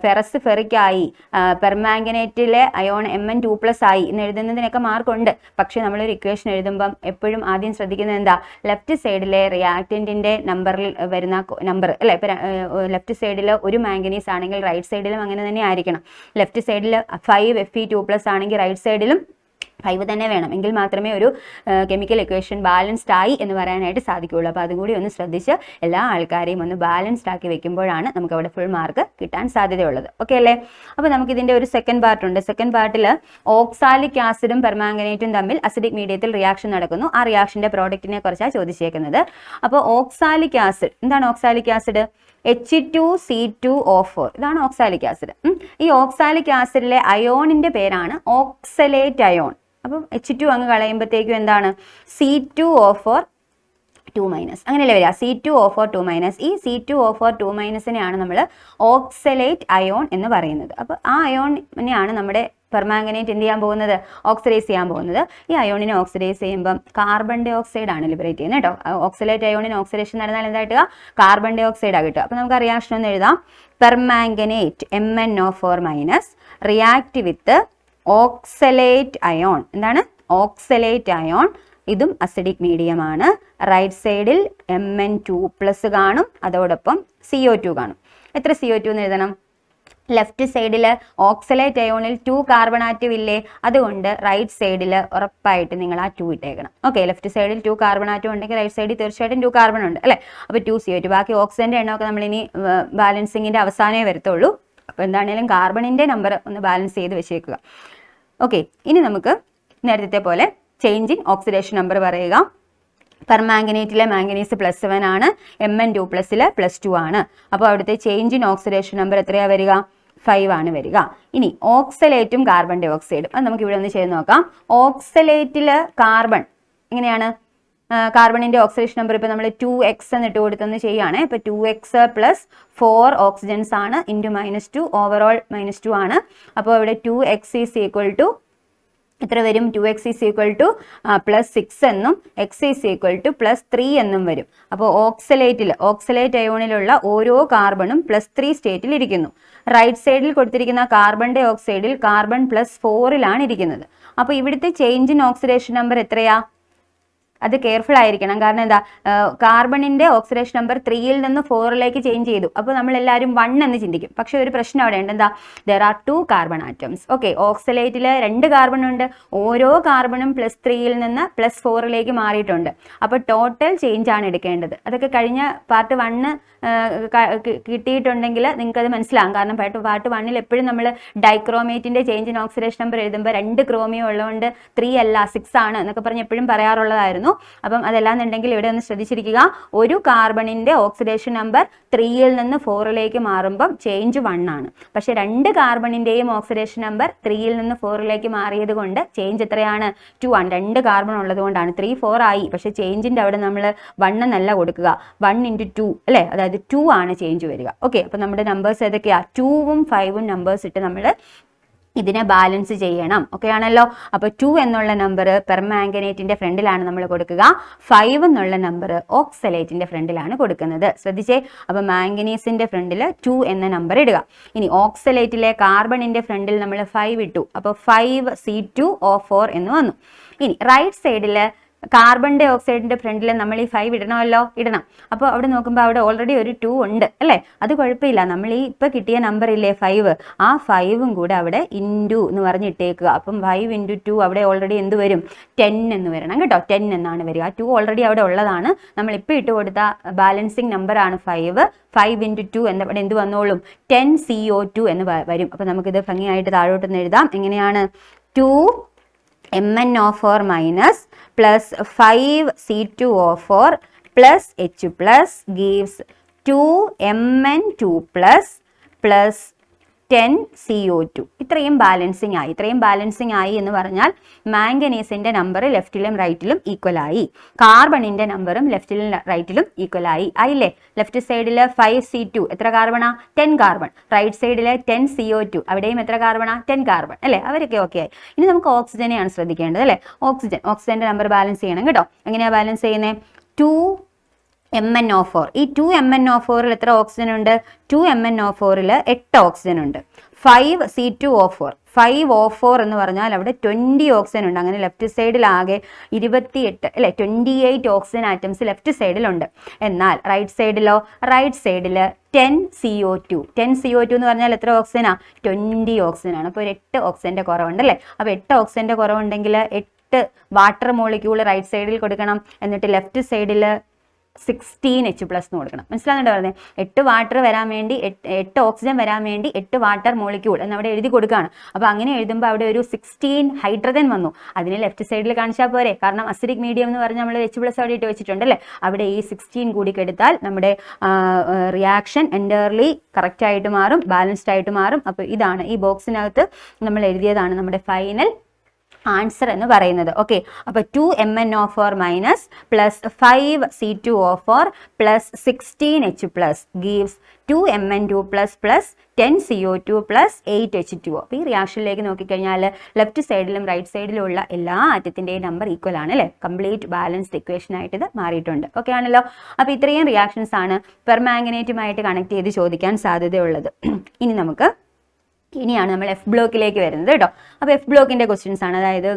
ഫെറസ് ഫെറിക്കായി, പെർമാംഗനേറ്റിലെ അയോൺ Mn2+ ആയി എന്ന് എഴുതുന്നതിനൊക്കെ മാർക്കുണ്ട്. പക്ഷേ നമ്മളൊരു ഇക്വേഷൻ എഴുതുമ്പം എപ്പോഴും ആദ്യം ശ്രദ്ധിക്കുന്നത് എന്താ? ലെഫ്റ്റ് സൈഡിലെ റിയാക്റ്റൻറ്റിൻ്റെ നമ്പറിൽ വരുന്ന നമ്പർ അല്ലേ? ഇപ്പം ലെഫ്റ്റ് സൈഡിൽ ഒരു മാംഗനീസ് ആണെങ്കിൽ റൈറ്റ് സൈഡിലും അങ്ങനെ തന്നെ ആയിരിക്കണം. ലെഫ്റ്റ് സൈഡിൽ 5 Fe2+ ആണെങ്കിൽ റൈറ്റ് സൈഡിലും 5 തന്നെ വേണം. എങ്കിൽ മാത്രമേ ഒരു കെമിക്കൽ ഇക്വേഷൻ ബാലൻസ്ഡ് ആയി എന്ന് പറയാനായിട്ട് സാധിക്കുകയുള്ളൂ. അപ്പോൾ അതും കൂടി ഒന്ന് ശ്രദ്ധിച്ച് എല്ലാ ആൾക്കാരെയും ഒന്ന് ബാലൻസ്ഡ് ആക്കി വെക്കുമ്പോഴാണ് നമുക്ക് അവിടെ ഫുൾ മാർക്ക് കിട്ടാൻ സാധ്യതയുള്ളത്. ഓക്കെ അല്ലേ? അപ്പോൾ നമുക്ക് ഇതിൻ്റെ ഒരു സെക്കൻഡ് പാർട്ട് ഉണ്ട്. സെക്കൻഡ് പാർട്ടിൽ ഓക്സാലിക് ആസിഡും പെർമാംഗനേറ്റും തമ്മിൽ അസിഡിക് മീഡിയത്തിൽ റിയാക്ഷൻ നടക്കുന്നു. ആ റിയാക്ഷൻ്റെ പ്രോഡക്റ്റിനെ കുറിച്ചാണ് ചോദിച്ചേക്കുന്നത്. അപ്പോൾ ഓക്സാലിക് ആസിഡ് എന്താണ്? ഓക്സാലിക് ആസിഡ് H2C2O4 ഇതാണ് ഓക്സാലിക് ആസിഡ്. ഈ ഓക്സാലിക് ആസിഡിലെ അയോണിൻ്റെ പേരാണ് ഓക്സലേറ്റ് അയോൺ. അപ്പം H2 അങ്ങ് കളയുമ്പോഴത്തേക്കും എന്താണ്? C2O4 2- അങ്ങനെയല്ലേ വരിക? C2O4 2-. ഈ C2O4 2-നെയാണ് നമ്മൾ ഓക്സലേറ്റ് അയോൺ എന്ന് പറയുന്നത്. അപ്പോൾ ആ അയോണിനെയാണ് നമ്മുടെ പെർമാംഗനേറ്റ് എന്ത് ചെയ്യാൻ പോകുന്നത്? ഓക്സിഡൈസ് ചെയ്യാൻ പോകുന്നത്. ഈ അയോണിനെ ഓക്സിഡൈസ് ചെയ്യുമ്പം കാർബൺ-ഡൈ-ഓക്സൈഡ് ആണ് ലിബറേറ്റ് ചെയ്യുന്നത് കേട്ടോ. ഓക്സലേറ്റ് അയോണിന് ഓക്സിഡേഷൻ നടന്നാൽ എന്തായിട്ട് കാർബൺ-ഡൈ-ഓക്സൈഡ് ആണ് കിട്ടുക. അപ്പോൾ നമുക്ക് റിയാക്ഷൻ ഒന്ന് എഴുതാം. Permanganate MnO4- react with oxalate ion. എന്താണ്? Oxalate ion. ഇതും അസിഡിക് മീഡിയമാണ്. റൈറ്റ് സൈഡിൽ Mn2+ കാണും, അതോടൊപ്പം CO2 കാണും. എത്ര CO2 എന്ന് എഴുതണം? ലെഫ്റ്റ് സൈഡിൽ ഓക്സലേറ്റ് അയോണിൽ 2 കാർബൺ ആറ്റം ഇല്ലേ? അതുകൊണ്ട് റൈറ്റ് സൈഡിൽ ഉറപ്പായിട്ട് നിങ്ങൾ ആ 2 ഇട്ടേക്കണം. ഓക്കെ, ലെഫ്റ്റ് സൈഡിൽ 2 കാർബൺ ആറ്റം ഉണ്ടെങ്കിൽ റൈറ്റ് സൈഡിൽ തീർച്ചയായിട്ടും 2 കാർബൺ ഉണ്ട് അല്ലേ? അപ്പോൾ 2 CO2. ബാക്കി ഓക്സിജൻ്റെ എണ്ണമൊക്കെ നമ്മളിനി ബാലൻസിങ്ങിൻ്റെ അവസാനമേ വരത്തുള്ളൂ. അപ്പോൾ എന്താണെങ്കിലും കാർബണിൻ്റെ നമ്പർ ഒന്ന് ബാലൻസ് ചെയ്ത് വെച്ചേക്കുക. ഓക്കെ, ഇനി നമുക്ക് നേരത്തെ പോലെ ചേഞ്ച് ഇൻ ഓക്സിഡേഷൻ നമ്പർ പറയുക. പെർമാംഗനേറ്റിലെ മാംഗനീസ് +7 ആണ്, Mn2+ൽ +2 ആണ്. അപ്പോൾ അവിടുത്തെ ചേഞ്ച് ഇൻ ഓക്സിഡേഷൻ നമ്പർ എത്രയാണ് വരിക? 5 ആണ് വരിക. ഇനി ഓക്സലേറ്റും കാർബൺ-ഡൈ-ഓക്സൈഡും അത് നമുക്ക് ഇവിടെ ഒന്ന് ചെയ്ത് നോക്കാം. ഓക്സലേറ്റിൽ കാർബൺ എങ്ങനെയാണ്? കാർബണിൻ്റെ ഓക്സിഡേഷൻ നമ്പർ ഇപ്പോൾ നമ്മൾ 2x എന്നിട്ട് കൊടുത്തൊന്ന് ചെയ്യുകയാണ്. ഇപ്പോൾ 2x + 4 ഓക്സിജൻസ് ആണ് × -2 ഓവറോൾ -2 ആണ്. അപ്പോൾ ഇവിടെ 2x = എത്ര വരും? 2x +6 എന്നും x +3 എന്നും വരും. അപ്പോൾ ഓക്സലേറ്റ് അയോണിലുള്ള ഓരോ കാർബണും +3 സ്റ്റേറ്റിൽ ഇരിക്കുന്നു. റൈറ്റ് സൈഡിൽ കൊടുത്തിരിക്കുന്ന കാർബൺ-ഡൈ-ഓക്സൈഡിൽ കാർബൺ +4 ഇരിക്കുന്നത്. അപ്പോൾ ഇവിടുത്തെ ചേഞ്ച് ഇൻ ഓക്സിഡേഷൻ നമ്പർ എത്രയാ? അത് കെയർഫുൾ ആയിരിക്കണം. കാരണം എന്താ? കാർബണിൻ്റെ ഓക്സിഡേഷൻ നമ്പർ 3ൽ നിന്ന് 4ലേക്ക് ചേഞ്ച് ചെയ്തു. അപ്പോൾ നമ്മളെല്ലാവരും 1 എന്ന് ചിന്തിക്കും. പക്ഷേ ഒരു പ്രശ്നം അവിടെ ഉണ്ട്. എന്താ? There are 2 carbon atoms. Okay, ഓക്സലേറ്റിൽ 2 കാർബൺ ഉണ്ട്. ഓരോ കാർബണും +3ൽ നിന്ന് +4ലേക്ക് മാറിയിട്ടുണ്ട്. അപ്പോൾ ടോട്ടൽ ചേഞ്ച് ആണ് എടുക്കേണ്ടത്. അതൊക്കെ കഴിഞ്ഞ പാർട്ട് 1 കിട്ടിയിട്ടുണ്ടെങ്കിൽ നിങ്ങൾക്കത് മനസ്സിലാകും. കാരണം പാർട്ട് 1ൽ എപ്പോഴും നമ്മൾ ഡൈക്രോമേറ്റിൻ്റെ ചേഞ്ച് ഇൻ ഓക്സിഡേഷൻ നമ്പർ എഴുതുമ്പോൾ 2 ക്രോമിയം ഉള്ളതുകൊണ്ട് 3 അല്ല 6 ആണ് എന്നൊക്കെ പറഞ്ഞ് എപ്പോഴും പറയാറുള്ളതായിരുന്നു. അപ്പം അതല്ലാന്നുണ്ടെങ്കിൽ ഇവിടെ ഒന്ന് ശ്രദ്ധിച്ചിരിക്കുക, ഒരു കാർബണിന്റെ ഓക്സിഡേഷൻ നമ്പർ 3ൽ നിന്ന് 4ലേക്ക് മാറുമ്പം ചേഞ്ച് 1 ആണ്. പക്ഷെ 2 കാർബണിന്റെയും ഓക്സിഡേഷൻ നമ്പർ 3ൽ നിന്ന് 4ലേക്ക് മാറിയത് കൊണ്ട് ചേഞ്ച് എത്രയാണ്? 2 ആണ്. 2 കാർബൺ ഉള്ളത് കൊണ്ടാണ് 3 4 ആയി. പക്ഷെ ചേഞ്ചിന്റെ അവിടെ നമ്മൾ 1 എന്നല്ല കൊടുക്കുക, 1 × 2 അല്ലേ, അതായത് 2 ആണ് ചേഞ്ച് വരിക. ഓക്കെ, അപ്പൊ നമ്മുടെ നമ്പേഴ്സ് ഏതൊക്കെയാ? 2ഉം 5ഉം നമ്പേഴ്സ് ഇട്ട് നമ്മൾ ഇതിനെ ബാലൻസ് ചെയ്യണം. ഓക്കെ ആണല്ലോ. അപ്പൊ 2 എന്നുള്ള നമ്പർ പെർമാംഗനേറ്റിന്റെ ഫ്രണ്ടിലാണ് നമ്മൾ കൊടുക്കുക, 5 എന്നുള്ള നമ്പർ ഓക്സലേറ്റിന്റെ ഫ്രണ്ടിലാണ് കൊടുക്കുന്നത്. ശ്രദ്ധിച്ചേ. അപ്പൊ മാംഗനീസിന്റെ ഫ്രണ്ടിൽ 2 എന്ന നമ്പർ ഇടുക. ഇനി ഓക്സലേറ്റിലെ കാർബണിന്റെ ഫ്രണ്ടിൽ നമ്മൾ 5 ഇട്ടു, അപ്പൊ 5C2O4 എന്ന് വന്നു. ഇനി റൈറ്റ് സൈഡില് കാർബൺ ഡൈ ഓക്സൈഡിന്റെ ഫ്രണ്ടിൽ നമ്മൾ ഈ 5 ഇടണമല്ലോ, ഇടണം. അപ്പോൾ അവിടെ നോക്കുമ്പോൾ അവിടെ ഓൾറെഡി ഒരു 2 ഉണ്ട് അല്ലേ, അത് കുഴപ്പമില്ല. നമ്മൾ ഈ ഇപ്പൊ കിട്ടിയ നമ്പർ ഇല്ലേ 5, ആ 5ഉം കൂടെ അവിടെ ഇൻറ്റു എന്ന് പറഞ്ഞിട്ടേക്കുക. അപ്പം 5 × 2 അവിടെ ഓൾറെഡി എന്ത് വരും? 10 എന്ന് വരണം കേട്ടോ. 10 എന്നാണ് വരിക. ആ 2 ഓൾറെഡി അവിടെ ഉള്ളതാണ്. നമ്മൾ ഇപ്പോൾ ഇട്ട് കൊടുത്ത ബാലൻസിങ് നമ്പർ ആണ് 5. 5 × 2 എന്നവിടെ എന്ത് വന്നോളും? 10CO2 എന്ന് വരും. അപ്പൊ നമുക്കിത് ഭംഗിയായിട്ട് താഴോട്ടൊന്ന് എഴുതാം. എങ്ങനെയാണ്? 2MnO4 minus plus 5C2O4 plus H plus gives 2Mn2 plus 10CO2. ഇത്രയും ബാലൻസിങ് ആയി. ഇത്രയും ബാലൻസിങ് ആയി എന്ന് പറഞ്ഞാൽ മാംഗനീസിന്റെ നമ്പർ ലെഫ്റ്റിലും റൈറ്റിലും ഈക്വൽ ആയി, കാർബണിന്റെ നമ്പറും ലെഫ്റ്റിലും റൈറ്റിലും ഈക്വൽ ആയി. ആയില്ലേ? ലെഫ്റ്റ് സൈഡിൽ 5C2 എത്ര കാർബണാ? 10 കാർബൺ. റൈറ്റ് സൈഡിൽ 10CO2 അവിടെയും എത്ര കാർബണാ? 10 കാർബൺ അല്ലേ? അവരൊക്കെ ഓക്കെ ആയി. ഇനി നമുക്ക് ഓക്സിജനെയാണ് ശ്രദ്ധിക്കേണ്ടത് അല്ലേ? ഓക്സിജന്റെ നമ്പർ ബാലൻസ് ചെയ്യണം കേട്ടോ. എങ്ങനെയാ ബാലൻസ് ചെയ്യുന്നത്? 2MnO4. ഈ 2MnO4ൽ എത്ര ഓക്സിജൻ ഉണ്ട്? 2MnO4ൽ 8 ഓക്സിജൻ ഉണ്ട്. 5C2O4 5O4 എന്ന് പറഞ്ഞാൽ അവിടെ 20 ഓക്സിജൻ ഉണ്ട്. അങ്ങനെ ലെഫ്റ്റ് സൈഡിൽ ആകെ 28 അല്ലെ 28 ഓക്സിജൻ ആറ്റംസ് ലെഫ്റ്റ് സൈഡിലുണ്ട്. എന്നാൽ റൈറ്റ് സൈഡിലോ? റൈറ്റ് സൈഡിൽ 10CO2 എന്ന് പറഞ്ഞാൽ എത്ര ഓക്സിജനാ? 20 ഓക്സിജൻ ആണ്. അപ്പോൾ 8 ഓക്സിജന്റെ കുറവുണ്ട് അല്ലേ? അപ്പോൾ 8 ഓക്സിജന്റെ കുറവുണ്ടെങ്കിൽ 8 വാട്ടർ മോളിക്യൂൾ റൈറ്റ് സൈഡിൽ കൊടുക്കണം. എന്നിട്ട് ലെഫ്റ്റ് സൈഡിൽ 16H+ എന്ന് കൊടുക്കണം. മനസ്സിലാകുന്നുണ്ടോ പറഞ്ഞത്? 8 വാട്ടർ വരാൻ വേണ്ടി 8 ഓക്സിജൻ വരാൻ വേണ്ടി 8 വാട്ടർ മോളിക്യൂൾ എന്നവിടെ എഴുതി കൊടുക്കുകയാണ്. അപ്പോൾ അങ്ങനെ എഴുതുമ്പോൾ അവിടെ ഒരു 16 ഹൈഡ്രജൻ വന്നു. അതിനെ ലെഫ്റ്റ് സൈഡിൽ കാണിച്ചാൽ പോരെ? കാരണം അസിഡിക് മീഡിയം എന്ന് പറഞ്ഞാൽ നമ്മൾ H+ അവിടെ ഇട്ട് വെച്ചിട്ടുണ്ട് അല്ലേ? അവിടെ ഈ 16 കൂടി കെടുത്താൽ നമ്മുടെ റിയാക്ഷൻ എൻറ്റയർലി കറക്റ്റ് ആയിട്ട് മാറും, ബാലൻസ്ഡ് ആയിട്ട് മാറും. അപ്പോൾ ഇതാണ് ഈ ബോക്സിനകത്ത് നമ്മൾ എഴുതിയതാണ് നമ്മുടെ ഫൈനൽ ആൻസർ എന്ന് പറയുന്നത്. ഓക്കെ, അപ്പൊ 2MnO4 minus plus 5C2O4 plus 16H+ gives 2Mn2 plus 10CO2 plus 8H2O. അപ്പോൾ ഈ റിയാക്ഷനിലേക്ക് നോക്കിക്കഴിഞ്ഞാൽ ലെഫ്റ്റ് സൈഡിലും റൈറ്റ് സൈഡിലും ഉള്ള എല്ലാ ആറ്റത്തിൻ്റെയും നമ്പർ ഈക്വൽ ആണ് അല്ലേ? കംപ്ലീറ്റ് ബാലൻസ്ഡ് ഇക്വേഷൻ ആയിട്ട് ഇത് മാറിയിട്ടുണ്ട്. ഓക്കെ ആണല്ലോ. അപ്പോൾ ഇത്രയും റിയാക്ഷൻസ് ആണ് പെർമാംഗനേറ്റുമായിട്ട് കണക്ട് ചെയ്ത് ചോദിക്കാൻ സാധ്യതയുള്ളത്. ഇനിയാണ് നമ്മൾ എഫ് ബ്ലോക്കിലേക്ക് വരുന്നത് കേട്ടോ. അപ്പോൾ എഫ് ബ്ലോക്കിൻ്റെ ക്വസ്റ്റ്യൻസ് ആണ്. അതായത്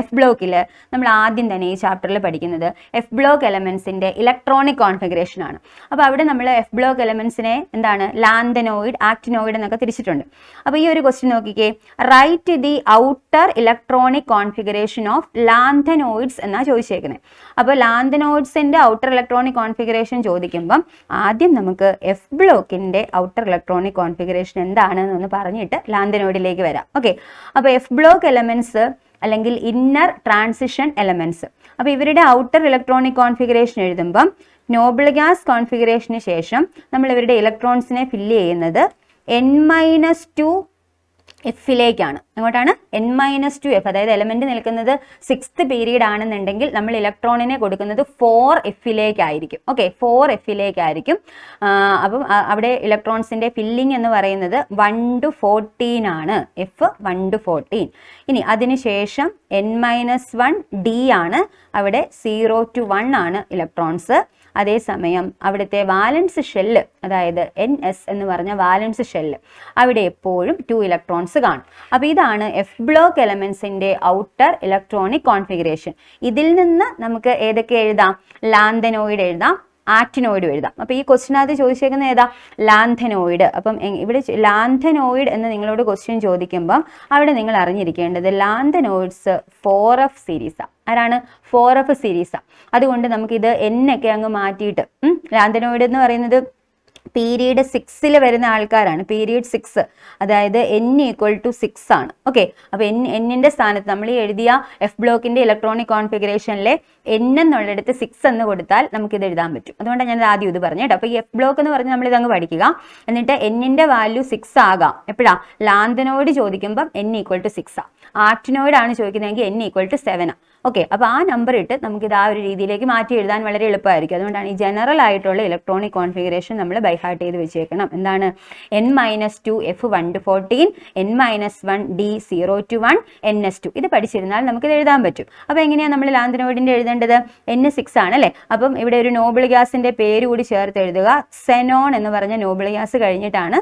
എഫ് ബ്ലോക്കിൽ നമ്മൾ ആദ്യം തന്നെ ഈ ചാപ്റ്ററിൽ പഠിക്കുന്നത് എഫ് ബ്ലോക്ക് എലമെൻസിൻ്റെ ഇലക്ട്രോണിക് കോൺഫിഗറേഷൻ ആണ്. അപ്പോൾ അവിടെ നമ്മൾ എഫ് ബ്ലോക്ക് എലമെൻസിനെ എന്താണ് ലാന്തനോയിഡ്, ആക്ടിനോയിഡ് എന്നൊക്കെ തിരിച്ചിട്ടുണ്ട്. അപ്പോൾ ഈ ഒരു ക്വസ്റ്റ്യൻ നോക്കിക്കേ, write the outer electronic configuration of lanthanoids എന്നാണ് ചോദിച്ചേക്കുന്നത്. അപ്പോൾ ലാന്തനോയിഡ്സിൻ്റെ ഔട്ടർ ഇലക്ട്രോണിക് കോൺഫിഗറേഷൻ ചോദിക്കുമ്പം ആദ്യം നമുക്ക് എഫ് ബ്ലോക്കിൻ്റെ ഔട്ടർ ഇലക്ട്രോണിക് കോൺഫിഗറേഷൻ എന്താണെന്നൊന്ന് പറഞ്ഞിട്ട് ലാന്തനോയിഡിലേക്ക് വരാം. ഓക്കെ, അപ്പോൾ എഫ് ബ്ലോക്ക് എലമെന്റ്സ് അല്ലെങ്കിൽ ഇന്നർ ട്രാൻസിഷൻ എലമെന്റ്സ്, അപ്പോൾ ഇവരുടെ ഔട്ടർ ഇലക്ട്രോണിക് കോൺഫിഗറേഷൻ എഴുതുമ്പം നോബിൾ ഗ്യാസ് കോൺഫിഗറേഷന് ശേഷം നമ്മൾ ഇവരുടെ ഇലക്ട്രോൺസിനെ ഫില്ല് ചെയ്യുന്നത് N-2 എഫിലേക്കാണ്. എങ്ങോട്ടാണ്? N-2 അതായത് എലമെന്റ് നിൽക്കുന്നത് 6th പീരീഡ് ആണെന്നുണ്ടെങ്കിൽ നമ്മൾ ഇലക്ട്രോണിനെ കൊടുക്കുന്നത് 4Fയിലേക്കായിരിക്കും. ഓക്കെ, 4Fയിലേക്കായിരിക്കും. അപ്പം അവിടെ ഇലക്ട്രോൺസിന്റെ ഫില്ലിംഗ് എന്ന് പറയുന്നത് 1 to 14 ആണ്. F 1 to 14. ഇനി അതിനുശേഷം N-1 D ആണ്. അവിടെ 0 to 1 ആണ് ഇലക്ട്രോൺസ്. അതേസമയം അവിടുത്തെ വാലൻസ് ഷെല്ല്, അതായത് NS എന്ന് പറഞ്ഞ വാലൻസ് ഷെല്ല്, അവിടെ എപ്പോഴും 2 ഇലക്ട്രോൺസ് കാണും. അപ്പോൾ ഇതാണ് എഫ് ബ്ലോക്ക് എലമെന്റ്സിന്റെ ഔട്ടർ ഇലക്ട്രോണിക് കോൺഫിഗറേഷൻ. ഇതിൽ നിന്ന് നമുക്ക് ഏതൊക്കെ എഴുതാം? ലാന്തനോയിഡ് എഴുതാം, ആക്ടിനോയിഡ് എഴുതാം. അപ്പോൾ ഈ ക്വസ്റ്റിനകത്ത് ചോദിച്ചേക്കുന്നത് ഏതാ? ലാന്തനോയിഡ്. അപ്പം ഇവിടെ ലാന്തനോയിഡ് എന്ന് നിങ്ങളോട് ക്വസ്റ്റ്യൻ ചോദിക്കുമ്പം അവിടെ നിങ്ങൾ അറിഞ്ഞിരിക്കേണ്ടത് ലാന്തനോയിഡ്സ് 4F സീരീസാണ്. ആരാണ്? 4F സീരീസാണ്. അതുകൊണ്ട് നമുക്കിത് എന്നൊക്കെ അങ്ങ് മാറ്റിയിട്ട് ലാന്തനോയിഡ് എന്ന് പറയുന്നത് പീരീഡ് 6 വരുന്ന ആൾക്കാരാണ്. പീരീഡ് 6, അതായത് n = 6 ആണ്. ഓക്കെ, അപ്പോൾ എന്നിൻ്റെ സ്ഥാനത്ത് നമ്മൾ ഈ എഴുതിയ എഫ് ബ്ലോക്കിൻ്റെ ഇലക്ട്രോണിക് കോൺഫിഗറേഷനിലെ n എന്നുള്ളിടത്ത് 6 എന്ന് കൊടുത്താൽ നമുക്കിത് എഴുതാൻ പറ്റും. അതുകൊണ്ടാണ് ഞാൻ ആദ്യം ഇത് പറഞ്ഞു കേട്ടോ. അപ്പോൾ ഈ എഫ് ബ്ലോക്ക് എന്ന് പറഞ്ഞാൽ നമ്മളിതങ്ങ് പഠിക്കുക. എന്നിട്ട് എന്നിൻ്റെ വാല്യൂ 6 ആകാം. എപ്പോഴാണ്? ലാന്തനോയിഡ് ചോദിക്കുമ്പം n = 6 ആണ്. ആക്ടിനോയിഡ് ആണ് ചോദിക്കുന്നതെങ്കിൽ n = 7 ആണ്. ഓക്കെ, അപ്പോൾ ആ നമ്പർ ഇട്ട് നമുക്കിത് ആ ഒരു രീതിയിലേക്ക് മാറ്റി എഴുതാൻ വളരെ എളുപ്പമായിരിക്കും. അതുകൊണ്ടാണ് ഈ ജനറൽ ആയിട്ടുള്ള ഇലക്ട്രോണിക് കോൺഫിഗറേഷൻ നമ്മൾ ബൈ ഹാർട്ട് ചെയ്ത് വെച്ചേക്കണം. എന്താണ്? n-2 F1 to 14, n-1 D 0 to 1, ns2. ഇത് പഠിച്ചിരുന്നാൽ നമുക്കിത് എഴുതാൻ പറ്റും. അപ്പോൾ എങ്ങനെയാണ് നമ്മൾ ലാന്തനോയിഡിൻ്റെ എഴുതേണ്ടത്? n6 ആണ് അല്ലേ? അപ്പം ഇവിടെ ഒരു നോബിൾ ഗ്യാസിൻ്റെ പേര് കൂടി ചേർത്ത് എഴുതുക. സെനോൺ എന്ന് പറഞ്ഞ നോബിൾ ഗ്യാസ് കഴിഞ്ഞിട്ടാണ്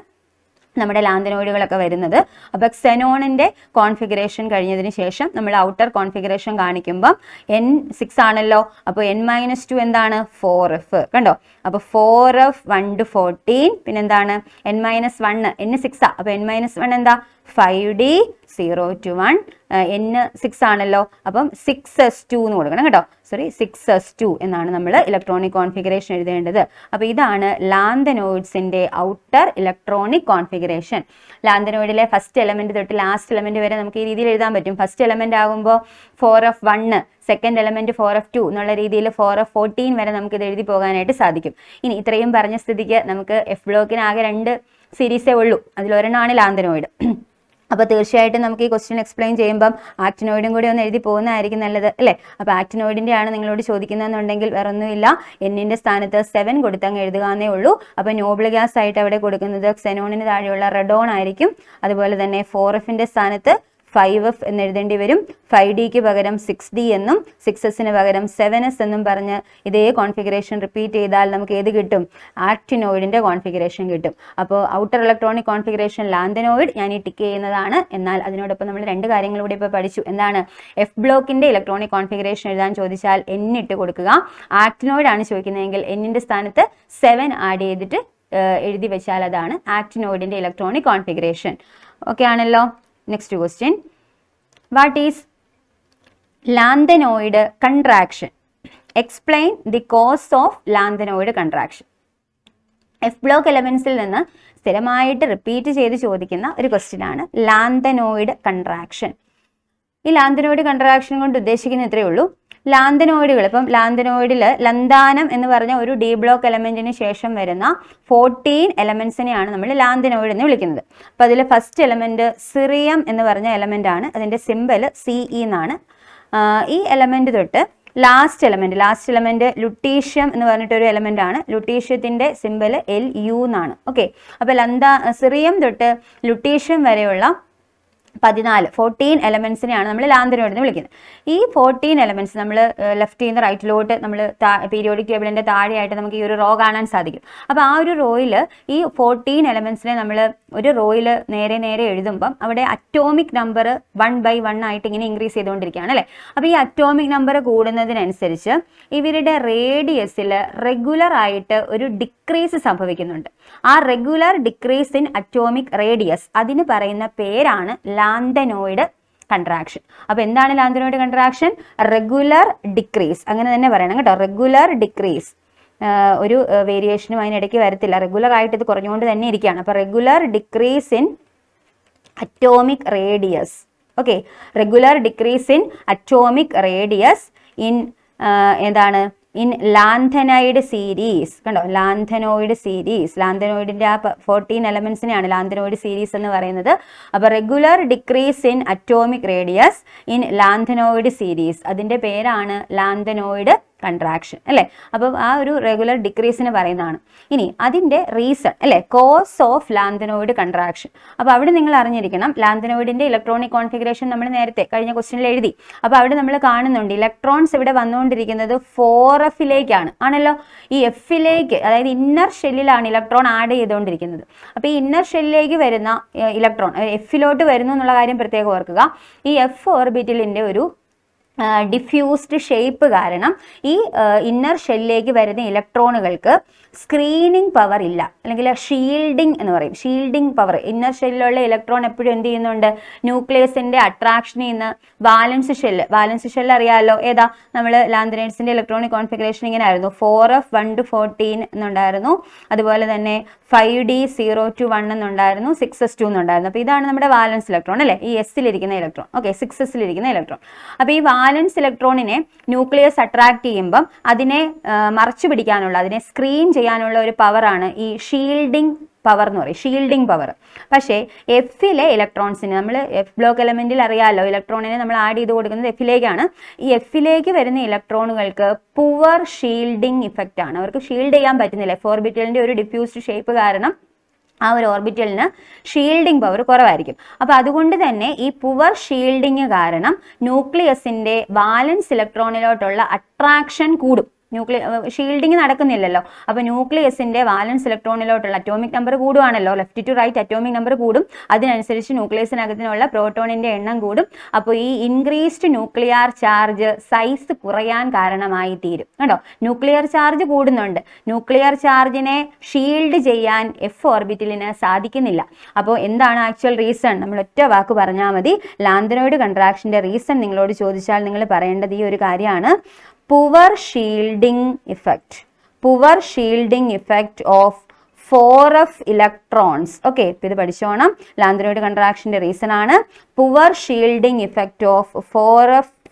നമ്മുടെ ലാന്തനോയിഡുകളൊക്കെ വരുന്നത്. അപ്പോൾ സെനോണിൻ്റെ കോൺഫിഗറേഷൻ കഴിഞ്ഞതിന് ശേഷം നമ്മൾ ഔട്ടർ കോൺഫിഗറേഷൻ കാണിക്കുമ്പം n6 ആണല്ലോ. അപ്പോൾ n-2 എന്താണ്? 4f. കണ്ടോ? അപ്പോൾ 4f 1 to 14, പിന്നെന്താണ്? n-1 n6 ആ. അപ്പോൾ n-1 എന്താ? 5d 0 to 1, n6 ആണല്ലോ. അപ്പം 6s2 എന്ന് കൊടുക്കണം കേട്ടോ. സോറി, 6s2 എന്നാണ് നമ്മൾ ഇലക്ട്രോണിക് കോൺഫിഗറേഷൻ എഴുതേണ്ടത്. അപ്പോൾ ഇതാണ് ലാന്തനോയിഡ്സിൻ്റെ ഔട്ടർ ഇലക്ട്രോണിക് കോൺഫിഗറേഷൻ. ലാന്തനോയിഡിലെ ഫസ്റ്റ് എലമെൻറ്റ് തൊട്ട് ലാസ്റ്റ് എലമെൻറ്റ് വരെ നമുക്ക് ഈ രീതിയിൽ എഴുതാൻ പറ്റും. ഫസ്റ്റ് എലമെൻറ്റ് ആകുമ്പോൾ 4f1, സെക്കൻഡ് എലമെൻറ്റ് 4f2 എന്നുള്ള രീതിയിൽ 4f14 വരെ നമുക്കിത് എഴുതി പോകാനായിട്ട് സാധിക്കും. ഇനി ഇത്രയും പറഞ്ഞ സ്ഥിതിക്ക് നമുക്ക് എഫ് ബ്ലോക്കിന് ആകെ 2 സീരീസേ ഉള്ളൂ. അതിലൊരെണ്ണമാണ് ലാന്തനോയിഡ്. അപ്പോൾ തീർച്ചയായിട്ടും നമുക്ക് ഈ ക്വസ്റ്റ്യൻ എക്സ്പ്ലെയിൻ ചെയ്യുമ്പം ആക്ടിനോയിഡും കൂടി ഒന്ന് എഴുതി പോകുന്നതായിരിക്കും നല്ലത് അല്ലേ? അപ്പോൾ ആക്ടിനോയിഡിൻ്റെ ആണ് നിങ്ങളോട് ചോദിക്കുന്നതെന്നുണ്ടെങ്കിൽ വേറെ ഒന്നുമില്ല, എന്നിൻ്റെ സ്ഥാനത്ത് 7 കൊടുത്തങ്ങ് എഴുതുകയെന്നേ ഉള്ളൂ. അപ്പോൾ നോബിൾ ഗ്യാസ് ആയിട്ട് അവിടെ കൊടുക്കുന്നത് സെനോണിന് താഴെയുള്ള റെഡോൺ ആയിരിക്കും. അതുപോലെ തന്നെ 4fൻ്റെ സ്ഥാനത്ത് 5f എന്ന് എഴുതേണ്ടി വരും. 5dക്ക് പകരം 6d എന്നും 6sന് പകരം 7s എന്നും പറഞ്ഞ് ഇതേ കോൺഫിഗറേഷൻ റിപ്പീറ്റ് ചെയ്താൽ നമുക്ക് ഏത് കിട്ടും? ആക്ടിനോയിഡിൻ്റെ കോൺഫിഗറേഷൻ കിട്ടും. അപ്പോൾ ഔട്ടർ ഇലക്ട്രോണിക് കോൺഫിഗറേഷൻ ലാന്തനോയിഡ് ഞാൻ ഈ ടിക്ക് ചെയ്യുന്നതാണ്. എന്നാൽ അതിനോടൊപ്പം നമ്മൾ 2 കാര്യങ്ങൾ കൂടി ഇപ്പോൾ പഠിച്ചു. എന്താണ്? എഫ് ബ്ലോക്കിൻ്റെ ഇലക്ട്രോണിക് കോൺഫിഗറേഷൻ എഴുതാൻ ചോദിച്ചാൽ n ഇട്ട് കൊടുക്കുക. ആക്ടിനോയിഡ് ആണ് ചോദിക്കുന്നതെങ്കിൽ എന്നിൻ്റെ സ്ഥാനത്ത് 7 ആഡ് ചെയ്തിട്ട് എഴുതി വെച്ചാൽ അതാണ് ആക്ടിനോയിഡിൻ്റെ ഇലക്ട്രോണിക് കോൺഫിഗറേഷൻ. ഓക്കെ ആണല്ലോ? Next question. What is lanthanoid contraction? Explain the cause of lanthanoid contraction. F block എലമെൻസിൽ നിന്ന് സ്ഥിരമായിട്ട് റിപ്പീറ്റ് ചെയ്ത് ചോദിക്കുന്ന ഒരു ക്വസ്റ്റ്യൻ ആണ് ലാന്തനോയിഡ് കൺട്രാക്ഷൻ. ഈ ലാന്തനോയിഡ് കൺട്രാക്ഷൻ കൊണ്ട് ഉദ്ദേശിക്കുന്ന ഇത്രയേ ഉള്ളൂ. ലാന്തനോയിഡുകൾ, ഇപ്പം ലാന്തനോയിഡിൽ ലന്താനം എന്ന് പറഞ്ഞ ഒരു ഡി ബ്ലോക്ക് എലമെൻറ്റിന് ശേഷം വരുന്ന 14 എലമെൻസിനെയാണ് നമ്മൾ ലാന്തനോയിഡ് എന്ന് വിളിക്കുന്നത്. അപ്പോൾ അതിൽ ഫസ്റ്റ് എലമെൻറ്റ് സിറിയം എന്ന് പറഞ്ഞ എലമെൻ്റ് ആണ്. അതിൻ്റെ സിമ്പൽ CE എന്നാണ്. ഈ എലമെൻറ്റ് തൊട്ട് ലാസ്റ്റ് എലമെൻറ്റ് ലുട്ടീഷ്യം എന്ന് പറഞ്ഞിട്ടൊരു എലമെൻ്റ് ആണ്. ലുട്ടീഷ്യത്തിൻ്റെ സിമ്പൽ LU എന്നാണ്. ഓക്കെ, അപ്പോൾ സിറിയം തൊട്ട് ലുട്ടീഷ്യം വരെയുള്ള 14 എലമെൻസിനെയാണ് നമ്മൾ ലാന്തനോയിഡ് എന്ന് വിളിക്കുന്നത്. ഈ 14 എലമെൻറ്റ്സ് നമ്മൾ ലെഫ്റ്റിൽ നിന്ന് റൈറ്റിലോട്ട് നമ്മൾ പീരിയോഡിക് ടേബിളിൻ്റെ താഴെയായിട്ട് നമുക്ക് ഈ ഒരു റോ കാണാൻ സാധിക്കും. അപ്പോൾ ആ ഒരു റോയിൽ ഈ 14 എലമെൻറ്റ്സിനെ നമ്മൾ ഒരു റോയിൽ നേരെ എഴുതുമ്പം അവിടെ അറ്റോമിക് നമ്പർ 1/1 ആയിട്ട് ഇങ്ങനെ ഇൻക്രീസ് ചെയ്തുകൊണ്ടിരിക്കുകയാണ് അല്ലേ? അപ്പോൾ ഈ അറ്റോമിക് നമ്പർ കൂടുന്നതിനനുസരിച്ച് ഇവരുടെ റേഡിയസിൽ റെഗുലർ ആയിട്ട് ഒരു ഡിക്രീസ് സംഭവിക്കുന്നുണ്ട്. ആ regular decrease in atomic radius, അതിന് പറയുന്ന പേരാണ് ലാന്തനോയിഡ് കൺട്രാക്ഷൻ. അപ്പോൾ എന്താണ് ലാന്തനോയിഡ് കൺട്രാക്ഷൻ? റെഗുലർ ഡിക്രീസ്, അങ്ങനെ തന്നെ പറയണം കേട്ടോ. റെഗുലർ ഡിക്രീസ്, ഒരു വേരിയേഷനും അതിനിടയ്ക്ക് വരത്തില്ല. റെഗുലർ ആയിട്ട് ഇത് കുറഞ്ഞുകൊണ്ട് തന്നെ ഇരിക്കുകയാണ്. അപ്പോൾ regular decrease in atomic radius. Okay, regular decrease in atomic radius in എന്താണ്? In lanthanide series. കണ്ടോ? Lanthanoid series. ലാന്തനോയിഡിൻ്റെ ആ 14 എലമെൻസിനെയാണ് ലാന്തനോയിഡ് സീരീസ് എന്ന് പറയുന്നത്. അപ്പോൾ regular decrease in atomic radius in lanthanoid series, അതിൻ്റെ പേരാണ് ലാന്തനോയിഡ് കൺട്രാക്ഷൻ അല്ലേ? അപ്പം ആ ഒരു റെഗുലർ ഡിക്രീസിന് പറയുന്നതാണ്. ഇനി അതിൻ്റെ റീസൺ അല്ലേ, കോസ് ഓഫ് ലാന്തനോയിഡ് കൺട്രാക്ഷൻ. അപ്പോൾ അവിടെ നിങ്ങൾ അറിഞ്ഞിരിക്കണം, ലാന്തനോയിഡിൻ്റെ ഇലക്ട്രോണിക് കോൺഫിഗറേഷൻ നമ്മൾ നേരത്തെ കഴിഞ്ഞ ക്വസ്റ്റ്യനിൽ എഴുതി. അപ്പോൾ അവിടെ നമ്മൾ കാണുന്നുണ്ട് ഇലക്ട്രോൺസ് ഇവിടെ വന്നുകൊണ്ടിരിക്കുന്നത് 4fലേക്കാണ് ആണല്ലോ. ഈ എഫിലേക്ക്, അതായത് ഇന്നർ ഷെല്ലിലാണ് ഇലക്ട്രോൺ ആഡ് ചെയ്തുകൊണ്ടിരിക്കുന്നത്. അപ്പോൾ ഈ ഇന്നർ ഷെല്ലിലേക്ക് വരുന്ന ഇലക്ട്രോൺ എഫിലോട്ട് വരുന്നു എന്നുള്ള കാര്യം പ്രത്യേകം ഓർക്കുക. ഈ എഫ് ഓർബിറ്റലിൻ്റെ ഒരു ഡിഫ്യൂസ്ഡ് ഷേപ്പ് കാരണം ഈ ഇന്നർ ഷെല്ലിലേക്ക് വരുന്ന ഇലക്ട്രോണുകൾക്ക് സ്ക്രീനിങ് പവർ ഇല്ല, അല്ലെങ്കിൽ ഷീൽഡിംഗ് എന്ന് പറയും. ഷീൽഡിംഗ് പവർ, ഇന്നർ ഷെല്ലിലുള്ള ഇലക്ട്രോൺ എപ്പോഴും എന്ത് ചെയ്യുന്നുണ്ട്, ന്യൂക്ലിയസിന്റെ അട്രാക്ഷനിൽ നിന്ന് വാലൻസ് ഷെല്ല് അറിയാമല്ലോ, ഏതാ, നമ്മൾ ലാന്ത്രനൈഡ്സിന്റെ ഇലക്ട്രോണിക് കോൺഫിഗറേഷൻ ഇങ്ങനെ ആയിരുന്നു, 4f1 to 14 എന്നുണ്ടായിരുന്നു, അതുപോലെ തന്നെ 5d0 to 1 എന്നുണ്ടായിരുന്നു, 6s2 എന്നുണ്ടായിരുന്നു. അപ്പോൾ ഇതാണ് നമ്മുടെ വാലൻസ് ഇലക്ട്രോൺ അല്ലേ, ഈ എസിലിരിക്കുന്ന ഇലക്ട്രോൺ. ഓക്കെ, 6sലിരിക്കുന്ന ഇലക്ട്രോൺ. അപ്പോൾ ഈ വാലൻസ് ഇലക്ട്രോണിനെ ന്യൂക്ലിയസ് അട്രാക്ട് ചെയ്യുമ്പം അതിനെ മറച്ചു പിടിക്കാനുള്ള, അതിനെ സ്ക്രീൻ ചെയ്യാനുള്ള ഒരു പവറാണ് ഈ ഷീൽഡിംഗ് പവർ എന്ന് പറയും, ഷീൽഡിംഗ് പവർ. പക്ഷേ എഫിലെ ഇലക്ട്രോൺസിന്, നമ്മൾ എഫ് ബ്ലോക്ക് എലമെന്റിൽ അറിയാമല്ലോ, ഇലക്ട്രോണിനെ നമ്മൾ ആഡ് ചെയ്ത് കൊടുക്കുന്നത് എഫിലേക്കാണ്. ഈ എഫിലേക്ക് വരുന്ന ഇലക്ട്രോണുകൾക്ക് പുവർ ഷീൽഡിംഗ് ഇഫക്റ്റ് ആണ്, അവർക്ക് ഷീൽഡ് ചെയ്യാൻ പറ്റുന്നില്ല. എഫ് ഓർബിറ്റലിന്റെ ഒരു ഡിഫ്യൂസ്ഡ് ഷേപ്പ് കാരണം ആ ഒരു ഓർബിറ്റലിന് ഷീൽഡിംഗ് പവർ കുറവായിരിക്കും. അപ്പോൾ അതുകൊണ്ട് തന്നെ ഈ പുവർ ഷീൽഡിങ് കാരണം ന്യൂക്ലിയസിന്റെ വാലൻസ് ഇലക്ട്രോണിലോട്ടുള്ള അട്രാക്ഷൻ കൂടും. ഷീൽഡിങ് നടക്കുന്നില്ലല്ലോ, അപ്പോൾ ന്യൂക്ലിയസിന്റെ വാലൻസ് ഇലക്ട്രോണിലോട്ടുള്ള അറ്റോമിക് നമ്പർ കൂടുവാണല്ലോ, left to right atomic number കൂടും, അതിനനുസരിച്ച് ന്യൂക്ലിയസിനകത്തിനുള്ള പ്രോട്ടോണിന്റെ എണ്ണം കൂടും. അപ്പോൾ ഈ ഇൻക്രീസ്ഡ് ന്യൂക്ലിയർ ചാർജ് സൈസ് കുറയാൻ കാരണമായി തീരും കേട്ടോ. ന്യൂക്ലിയർ ചാർജ് കൂടുന്നുണ്ട്, ന്യൂക്ലിയർ ചാർജിനെ ഷീൽഡ് ചെയ്യാൻ എഫ് ഓർബിറ്റലിന് സാധിക്കുന്നില്ല. അപ്പോൾ എന്താണ് ആക്ച്വൽ റീസൺ, നമ്മൾ ഒറ്റ വാക്ക് പറഞ്ഞാൽ മതി. ലാന്ത്രനോയിഡ് കൺട്രാക്ഷന്റെ റീസൺ നിങ്ങളോട് ചോദിച്ചാൽ നിങ്ങൾ പറയേണ്ടത് ഈ ഒരു കാര്യമാണ്, poor shielding effect of 4f electrons. Okay, ഇപ്പം ഇത് പഠിച്ചോണം. ലാന്ത്രനോയിഡ് കൺട്രാക്ഷന്റെ റീസൺ ആണ് poor shielding effect of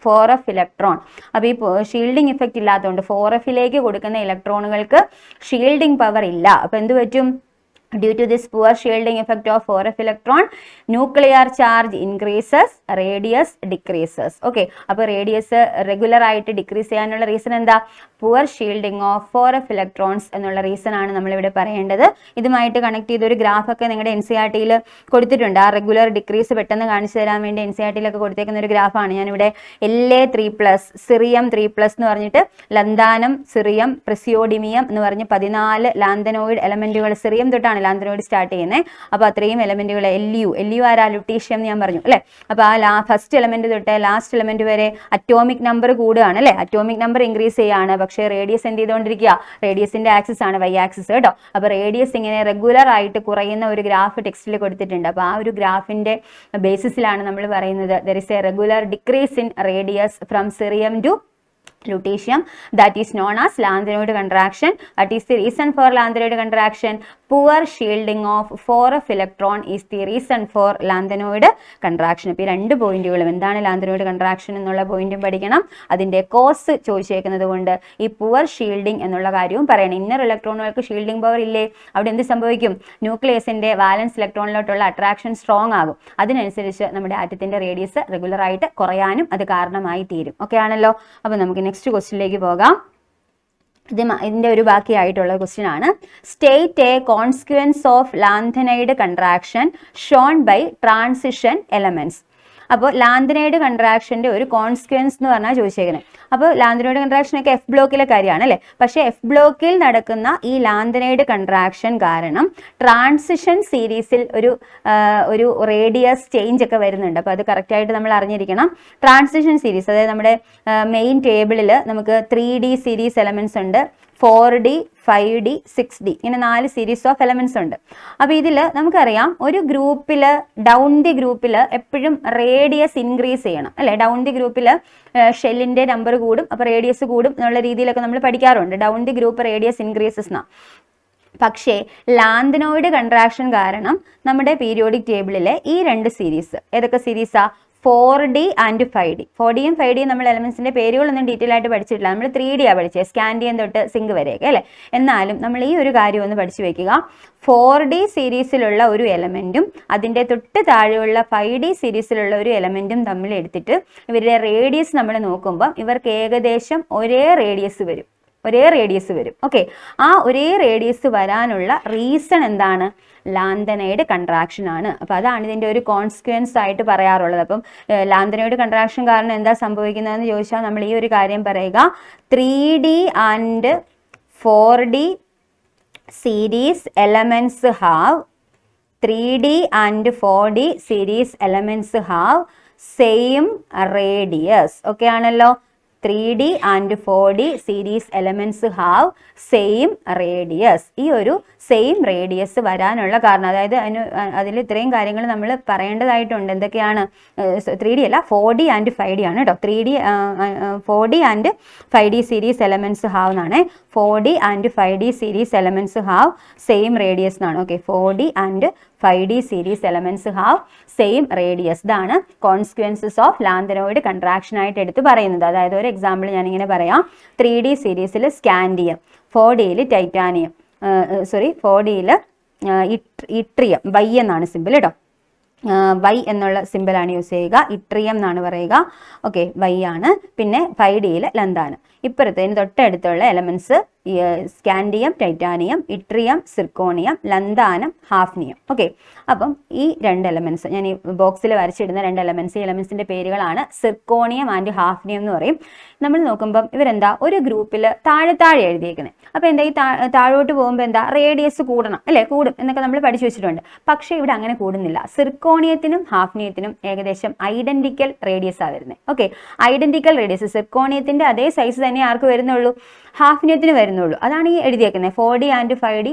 4f electron. അപ്പോൾ ഈ ഷീൽഡിംഗ് ഇഫക്റ്റ് ഇല്ലാത്തതുകൊണ്ട് 4fലേക്ക് കൊടുക്കുന്ന ഇലക്ട്രോണുകൾക്ക് ഷീൽഡിംഗ് പവർ ഇല്ല. അപ്പോൾ എന്ത് പറ്റും, due to this poor shielding effect of 4f electron, nuclear charge increases, radius decreases. Okay, അപ്പോൾ റേഡിയസ് റെഗുലർ ആയിട്ട് ഡിക്രീസ് ചെയ്യാനുള്ള റീസൺ എന്താ, poor shielding of 4f electrons എന്നുള്ള റീസൺ ആണ് നമ്മളിവിടെ പറയേണ്ടത്. ഇതുമായിട്ട് കണക്ട് ചെയ്തൊരു ഗ്രാഫൊക്കെ നിങ്ങളുടെ NCERT-യിൽ കൊടുത്തിട്ടുണ്ട്. ആ റെഗുലർ ഡിക്രീസ് പെട്ടെന്ന് കാണിച്ചു തരാൻ വേണ്ടി NCERT-യിലൊക്കെ കൊടുത്തേക്കുന്ന ഒരു ഗ്രാഫാണ്. ഞാനിവിടെ La3+, സിറിയം 3+ എന്ന് പറഞ്ഞിട്ട് ലന്താനം, സിറിയം, പ്രിസിയോഡിമിയം എന്ന് പറഞ്ഞ് 14 ലാന്തനോയിഡ് എലമെന്റുകൾ, സിറിയം തൊട്ടാണ് ലാന്ത്രനോയിഡ് സ്റ്റാർട്ട് ചെയ്യുന്നത്. അപ്പോൾ അത്രയും എലമെന്റുകൾ, LU ആരാ, ലുട്ടീഷ്യം എന്ന് ഞാൻ പറഞ്ഞു അല്ലേ. അപ്പോൾ ആ ഫസ്റ്റ് എലമെന്റ് തൊട്ട് ലാസ്റ്റ് എലമെന്റ് വരെ അറ്റോമിക് നമ്പർ കൂടുകയാണ് അല്ലേ, അറ്റോമിക് നമ്പർ ഇൻക്രീസ് ചെയ്യാണ്. പക്ഷേ റേഡിയസ് എന്ത് ചെയ്തുകൊണ്ടിരിക്കുക, റേഡിയസിന്റെ ആക്സിസ് ആണ് Y ആക്സിസ് കേട്ടോ. അപ്പോൾ റേഡിയസ് ഇങ്ങനെ റെഗുലർ ആയിട്ട് കുറയുന്ന ഒരു ഗ്രാഫ് ടെക്സ്റ്റിൽ കൊടുത്തിട്ടുണ്ട്. അപ്പോൾ ആ ഒരു ഗ്രാഫിന്റെ ബേസിസിലാണ് നമ്മൾ പറയുന്നത് there is a regular decrease in radius from cerium to lutetium, that is known as lanthanoid contraction. That is the reason for lanthanoid contraction. Poor shielding of 4f electron is the reason for lanthanoid contraction. ഇപ്പോൾ ഈ രണ്ട് പോയിന്റുകളും, എന്താണ് lanthanoid contraction എന്നുള്ള പോയിന്റും പഠിക്കണം, അതിന്റെ cos ചോദിച്ചേക്കുന്നത് കൊണ്ട് ഈ പുവർ ഷീൽഡിംഗ് എന്നുള്ള കാര്യവും പറയണം. ഇന്നർ ഇലക്ട്രോണുകൾക്ക് ഷീൽഡിംഗ് പവർ ഇല്ലേ, അവിടെ എന്ത് സംഭവിക്കും, ന്യൂക്ലിയസിന്റെ വാലൻസ് ഇലക്ട്രോണിലോട്ടുള്ള അട്രാക്ഷൻ സ്ട്രോങ് ആകും. അതിനനുസരിച്ച് നമ്മുടെ ആറ്റത്തിന്റെ റേഡിയസ് റെഗുലർ ആയിട്ട് കുറയാനും അത് കാരണമായി തീരും. ഓക്കെ ആണല്ലോ. അപ്പോൾ നമുക്ക് നെക്സ്റ്റ് ക്വസ്റ്റ്യനിലേക്ക് പോകാം. ഇതിന്റെ ഒരു ബാക്കിയായിട്ടുള്ള ക്വസ്റ്റ്യൻ ആണ്, state a consequence of lanthanide contraction shown by transition elements. അപ്പോൾ ലാന്തനൈഡ് കൺട്രാക്ഷന്റെ ഒരു കോൺസിക്വൻസ് എന്ന് പറഞ്ഞാൽ ചോദിച്ചേക്കുന്നത്. അപ്പോൾ ലാന്തനൈഡ് കൺട്രാക്ഷൻ ഒക്കെ എഫ് ബ്ലോക്കിലെ കാര്യമാണ് അല്ലേ. പക്ഷേ എഫ് ബ്ലോക്കിൽ നടക്കുന്ന ഈ ലാന്തനൈഡ് കൺട്രാക്ഷൻ കാരണം ട്രാൻസിഷൻ സീരീസിൽ ഒരു റേഡിയസ് ചേഞ്ച് ഒക്കെ വരുന്നുണ്ട്. അപ്പോൾ അത് കറക്റ്റായിട്ട് നമ്മൾ അറിഞ്ഞിരിക്കണം. ട്രാൻസിഷൻ സീരീസ്, അതായത് നമ്മുടെ മെയിൻ ടേബിളിൽ നമുക്ക് 3D സീരീസ് എലമെന്റ്സ് ഉണ്ട്, 4D, 5D, 6D, ഇങ്ങനെ 4 സീരീസ് ഓഫ് എലമെന്റ്സ് ഉണ്ട്. അപ്പോൾ ഇതിൽ നമുക്കറിയാം, ഒരു ഗ്രൂപ്പിൽ, ഡൗൺ ദി ഗ്രൂപ്പിൽ എപ്പോഴും റേഡിയസ് ഇൻക്രീസ് ചെയ്യണം അല്ലേ. ഡൗൺ ദി ഗ്രൂപ്പിൽ ഷെല്ലിന്റെ നമ്പർ കൂടും, അപ്പോൾ റേഡിയസ് കൂടും എന്നുള്ള രീതിയിലൊക്കെ നമ്മൾ പഠിക്കാറുണ്ട്. Down the group radius increases എന്നാ. പക്ഷേ ലാന്തനോയിഡ് കൺട്രാക്ഷൻ കാരണം നമ്മുടെ പീരിയോഡിക് ടേബിളിലെ ഈ രണ്ട് സീരീസ്, ഏതൊക്കെ സീരീസാ, 4D and 5D. 4Dയും 5Dയും നമ്മൾ എലമെന്റ്സിന്റെ പേരുകളൊന്നും ഡീറ്റെയിൽ ആയിട്ട് പഠിച്ചിട്ടില്ല. നമ്മൾ 3D ആണ് പഠിച്ചത്, സ്കാൻഡിയം തൊട്ട് സിങ്ക് വരെയൊക്കെ അല്ലേ. എന്നാലും നമ്മൾ ഈ ഒരു കാര്യം ഒന്ന് പഠിച്ചു വെക്കുക. 4D സീരീസിലുള്ള ഒരു എലമെന്റും അതിൻ്റെ തൊട്ട് താഴെയുള്ള 5D സീരീസിലുള്ള ഒരു എലമെന്റും തമ്മിൽ എടുത്തിട്ട് ഇവരുടെ റേഡിയസ് നമ്മൾ നോക്കുമ്പോൾ ഇവർക്ക് ഏകദേശം ഒരേ റേഡിയസ് വരും. ഓക്കെ, ആ ഒരേ റേഡിയസ് വരാനുള്ള റീസൺ എന്താണ്, ലാന്തനൈഡ് കൺട്രാക്ഷൻ ആണ്. അപ്പോൾ അതാണ് ഇതിൻ്റെ ഒരു കോൺസിക്വൻസ് ആയിട്ട് പറയാറുള്ളത്. അപ്പം ലാന്തനൈഡ് കൺട്രാക്ഷൻ കാരണം എന്താ സംഭവിക്കുന്നതെന്ന് ചോദിച്ചാൽ നമ്മൾ ഈ ഒരു കാര്യം പറയുക, 3D and 4D series elements have 3D and 4D series elements have same radius. Okay ആണല്ലോ. 3D and 4D series elements have same radius. ഈ ഒരു സെയിം റേഡിയസ് വരാനുള്ള കാരണം, അതായത് അതിൽ ഇത്രയും കാര്യങ്ങൾ നമ്മൾ പറയേണ്ടതായിട്ടുണ്ട്. എന്തൊക്കെയാണ്? 3D അല്ല, 4D and 5D ആണ് കേട്ടോ. 4D and 5D series elements have എന്നാണ്. 4D and 5D series elements have same radius എന്നാണ്. Okay, 4D and 5D series elements have same radius. ഇതാണ് കോൺസിക്വൻസസ് ഓഫ് ലാന്തനോയിഡ് കൺട്രാക്ഷൻ ആയിട്ട് എടുത്ത് പറയുന്നത്. അതായത് ഒരു എക്സാമ്പിൾ ഞാനിങ്ങനെ പറയാം. 3D സീരീസിൽ സ്കാൻഡിയം, 4Dയിൽ ടൈറ്റാനിയം, 4Dയിൽ ഇട്രിയം, വൈ എന്നാണ് സിമ്പിൾ കേട്ടോ. വൈ എന്നുള്ള സിമ്പിളാണ് യൂസ് ചെയ്യുക. ഇട്രിയം എന്നാണ് പറയുക. ഓക്കെ, വൈ ആണ്. പിന്നെ 5Dയിൽ ലന്താനം. ഇപ്പുറത്തേന് തൊട്ടടുത്തുള്ള elements scandium, titanium, yttrium, zirconium, ലന്താനം, hafnium. Okay, അപ്പം ഈ രണ്ട് എലമെന്റ്സ് ഞാൻ ഈ ബോക്സിൽ വരച്ചിടുന്ന രണ്ട് എലമെന്റ്സ്, ഈ എലമെന്റ്സിന്റെ പേരുകളാണ് സിർക്കോണിയം ആൻഡ് ഹാഫ്നിയം എന്ന് പറയും. നമ്മൾ നോക്കുമ്പം ഇവരെന്താ ഒരു ഗ്രൂപ്പിൽ താഴെ താഴെ എഴുതിയേക്കുന്നത്. അപ്പോൾ എന്താ ഈ താഴോട്ട് പോകുമ്പോൾ എന്താ റേഡിയസ് കൂടണം അല്ലേ, കൂടും എന്നൊക്കെ നമ്മൾ പഠിച്ചു വെച്ചിട്ടുണ്ട്. പക്ഷേ ഇവിടെ അങ്ങനെ കൂടുന്നില്ല. സിർക്കോണിയത്തിനും ഹാഫ്നിയത്തിനും ഏകദേശം ഐഡന്റിക്കൽ റേഡിയസ് ആണ് വരുന്നത്. Okay, identical radius. സിർക്കോണിയത്തിന്റെ അതേ സൈസ് തന്നെ ആർക്ക് വരുന്നുള്ളൂ? ഹാഫ്നിയത്തിന് വരുന്നുള്ളൂ. അതാണ് ഈ എഴുതിയേക്കുന്നത്. 4D and 5D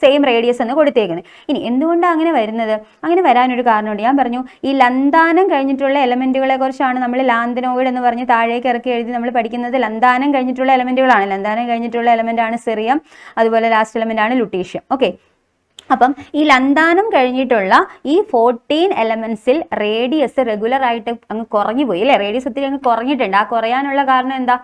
same radius എന്ന് കൊടുത്തേക്കുന്നത്. ഇനി എന്തുകൊണ്ടാണ് അങ്ങനെ വരുന്നത്? അങ്ങനെ വരാനൊരു കാരണമുണ്ട്. ഞാൻ പറഞ്ഞു, ഈ ലന്താനം കഴിഞ്ഞിട്ടുള്ള എലമെന്റുകളെ കുറിച്ചാണ് നമ്മൾ ലാന്തനോയിഡ് എന്ന് പറഞ്ഞ് താഴേക്ക് ഇറക്കി എഴുതി നമ്മൾ പഠിക്കുന്നത്. ലന്താനം കഴിഞ്ഞിട്ടുള്ള എലമെന്റുകളാണ്. ലന്താനം കഴിഞ്ഞിട്ടുള്ള എലമെന്റ് ആണ് സെറിയം, അതുപോലെ ലാസ്റ്റ് എലമെന്റ് ആണ് ലുട്ടീഷ്യം. ഓക്കെ, അപ്പം ഈ ലന്താനം കഴിഞ്ഞിട്ടുള്ള ഈ 14 എലമെന്റ്സിൽ റേഡിയസ് റെഗുലർ ആയിട്ട് അങ്ങ് കുറഞ്ഞു പോയി അല്ലേ. റേഡിയസ് ഒത്തിരി അങ്ങ് കുറഞ്ഞിട്ടുണ്ട്. ആ കുറയാനുള്ള കാരണം എന്താ?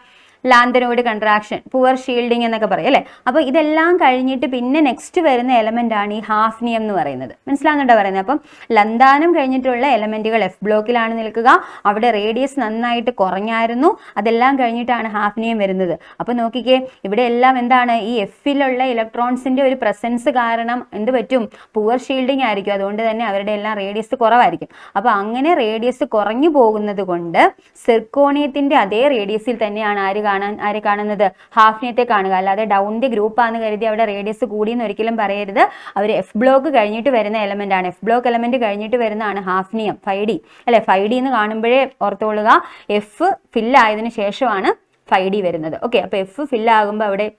ലാന്തനോയിഡ് കൺട്രാക്ഷൻ, പുവർ ഷീൽഡിങ് എന്നൊക്കെ പറയും അല്ലേ. അപ്പോൾ ഇതെല്ലാം കഴിഞ്ഞിട്ട് പിന്നെ നെക്സ്റ്റ് വരുന്ന എലമെന്റ് ആണ് ഈ ഹാഫ്നിയം എന്ന് പറയുന്നത്. മനസ്സിലാകുന്നുണ്ടോ പറയുന്നത്? അപ്പം ലന്താനം കഴിഞ്ഞിട്ടുള്ള എലമെന്റുകൾ എഫ് ബ്ലോക്കിലാണ് നിൽക്കുക. അവിടെ റേഡിയസ് നന്നായിട്ട് കുറഞ്ഞായിരുന്നു. അതെല്ലാം കഴിഞ്ഞിട്ടാണ് ഹാഫ്നിയം വരുന്നത്. അപ്പോൾ നോക്കിക്കേ, ഇവിടെ എല്ലാം എന്താണ്? ഈ എഫിലുള്ള ഇലക്ട്രോൺസിന്റെ ഒരു പ്രസൻസ് കാരണം എന്ത് പറ്റും? പുവർ ഷീൽഡിങ് ആയിരിക്കും. അതുകൊണ്ട് തന്നെ അവരുടെ എല്ലാം റേഡിയസ് കുറവായിരിക്കും. അപ്പോൾ അങ്ങനെ റേഡിയസ് കുറഞ്ഞു പോകുന്നത് കൊണ്ട് സിർക്കോണിയത്തിന്റെ അതേ റേഡിയസിൽ തന്നെയാണ് ആര് കാണുന്നത്? ഹാഫ്നിയത്തെ കാണുക. അല്ലാതെ ഡൗണിന്റെ ഗ്രൂപ്പാന്ന് കരുതി അവിടെ റേഡിയസ് കൂടിയെന്ന് ഒരിക്കലും പറയരുത്. അവർ എഫ് ബ്ലോക്ക് കഴിഞ്ഞിട്ട് വരുന്ന എലമെന്റ് ആണ്. എഫ് ബ്ലോക്ക് എലമെന്റ് കഴിഞ്ഞിട്ട് വരുന്നതാണ് ഹാഫ്നിയം, 5D അല്ലെ. 5D എന്ന് കാണുമ്പോഴേ ഓർത്തോളുക, എഫ് ഫില്ലായതിനു ശേഷമാണ് 5D വരുന്നത്. ഓക്കെ, അപ്പോൾ എഫ് ഫില്ലാകുമ്പോൾ അവിടെ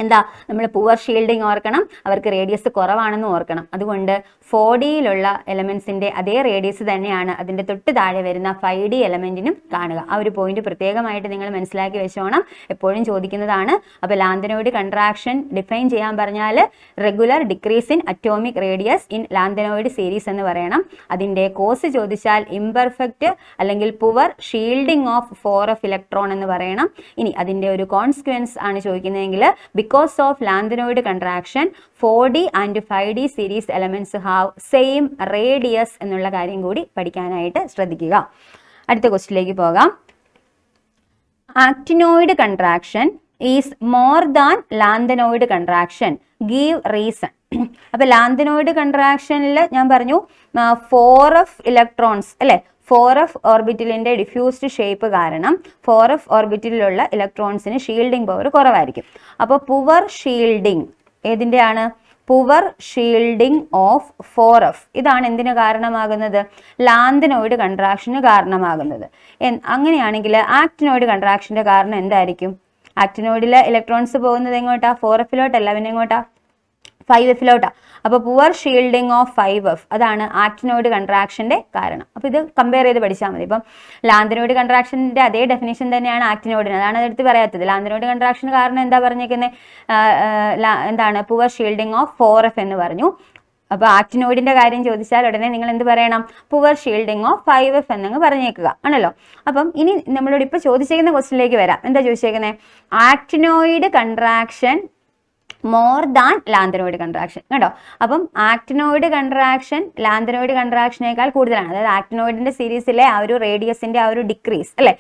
എന്താ? നമ്മൾ പുവർ ഷീൽഡിങ് ഓർക്കണം, അവർക്ക് റേഡിയസ് കുറവാണെന്ന് ഓർക്കണം. അതുകൊണ്ട് 4Dയിലുള്ള എലമെന്റ്സിന്റെ അതേ റേഡിയസ് തന്നെയാണ് അതിന്റെ തൊട്ട് താഴെ വരുന്ന 5D എലമെന്റിനും കാണുക. ആ ഒരു പോയിന്റ് പ്രത്യേകമായിട്ട് നിങ്ങൾ മനസ്സിലാക്കി വെച്ചോണം. എപ്പോഴും ചോദിക്കുന്നതാണ്. അപ്പോൾ ലാന്തനോയിഡ് കൺട്രാക്ഷൻ ഡിഫൈൻ ചെയ്യാൻ പറഞ്ഞാൽ regular decrease in atomic radius in lanthanoid series എന്ന് പറയണം. അതിന്റെ കോസ് ചോദിച്ചാൽ ഇംപെർഫെക്റ്റ് അല്ലെങ്കിൽ poor shielding of 4f electron എന്ന് പറയണം. ഇനി അതിന്റെ ഒരു കോൺസിക്വൻസ് ആണ് ചോദിക്കുന്നതെങ്കിൽ because of lanthanide contraction 4D and 5D series elements have same radius എന്നുള്ള കാര്യം കൂടി പഠിക്കാനായിട്ട് ശ്രദ്ധിക്കുക. അടുത്ത ക്വസ്റ്റ്യനിലേക്ക് പോകാം. actinoid contraction is more than lanthanide contraction, give reason. അപ്പോൾ ലാന്തനോയിഡ് കൺട്രാക്ഷനിൽ ഞാൻ പറഞ്ഞു 4f ഇലക്ട്രോൺസ് അല്ലേ, 4f ഓർബിറ്റലിന്റെ ഡിഫ്യൂസ്ഡ് ഷേപ്പ് കാരണം 4f ഓർബിറ്റലിലുള്ള ഇലക്ട്രോൺസിന് ഷീൽഡിംഗ് പവർ കുറവായിരിക്കും. അപ്പോൾ പുവർ ഷീൽഡിംഗ് ഏതിൻ്റെയാണ്? Poor shielding of 4f. ഇതാണ് എന്തിനു കാരണമാകുന്നത്? ലാന്തനോയിഡ് കൺട്രാക്ഷന് കാരണമാകുന്നത്. അങ്ങനെയാണെങ്കിൽ ആക്ടിനോയിഡ് കൺട്രാക്ഷന്റെ കാരണം എന്തായിരിക്കും? ആക്ടിനോയിഡിലെ ഇലക്ട്രോൺസ് പോകുന്നത് എങ്ങോട്ടാ? 4fലോട്ടല്ല, പിന്നെ എങ്ങോട്ടാ? 5fലോട്ടാ. അപ്പോൾ പുവർ ഷീൽഡിംഗ് ഓഫ് 5f അതാണ് ആക്ടിനോയിഡ് കൺട്രാക്ഷന്റെ കാരണം. അപ്പോൾ ഇത് കമ്പയർ ചെയ്ത് പഠിച്ചാൽ മതി. ഇപ്പം ലാന്തനോയിഡ് കൺട്രാക്ഷന്റെ അതേ ഡെഫിനേഷൻ തന്നെയാണ് ആക്ടിനോയിഡിന്. അതാണ് അതെടുത്ത് പറയാത്തത്. ലാന്തനോയിഡ് കൺട്രാക്ഷന് കാരണം എന്താ പറഞ്ഞേക്കുന്നത്? എന്താണ്? പുവർ ഷീൽഡിംഗ് ഓഫ് 4f എന്ന് പറഞ്ഞു. അപ്പോൾ ആക്ടിനോയിഡിന്റെ കാര്യം ചോദിച്ചാൽ ഉടനെ നിങ്ങൾ എന്ത് പറയണം? പുവർ ഷീൽഡിംഗ് ഓഫ് 5f എന്നങ്ങ് പറഞ്ഞേക്കുക ആണല്ലോ. അപ്പം ഇനി നമ്മളോട് ഇപ്പോൾ ചോദിച്ചേക്കുന്ന ക്വസ്റ്റ്യനിലേക്ക് വരാം. എന്താ ചോദിച്ചേക്കുന്നത്? Actinoid contraction more than lanthanoid contraction കേട്ടോ. അപ്പം ആക്ടിനോയിഡ് കൺട്രാക്ഷൻ ലാന്തനോയിഡ് കൺട്രാക്ഷനേക്കാൾ കൂടുതലാണ്. അതായത് ആക്ടിനോയിഡിന്റെ സീരീസിലെ ആ ഒരു റേഡിയസിന്റെ ആ ഒരു ഡിക്രീസ് അല്ലെ,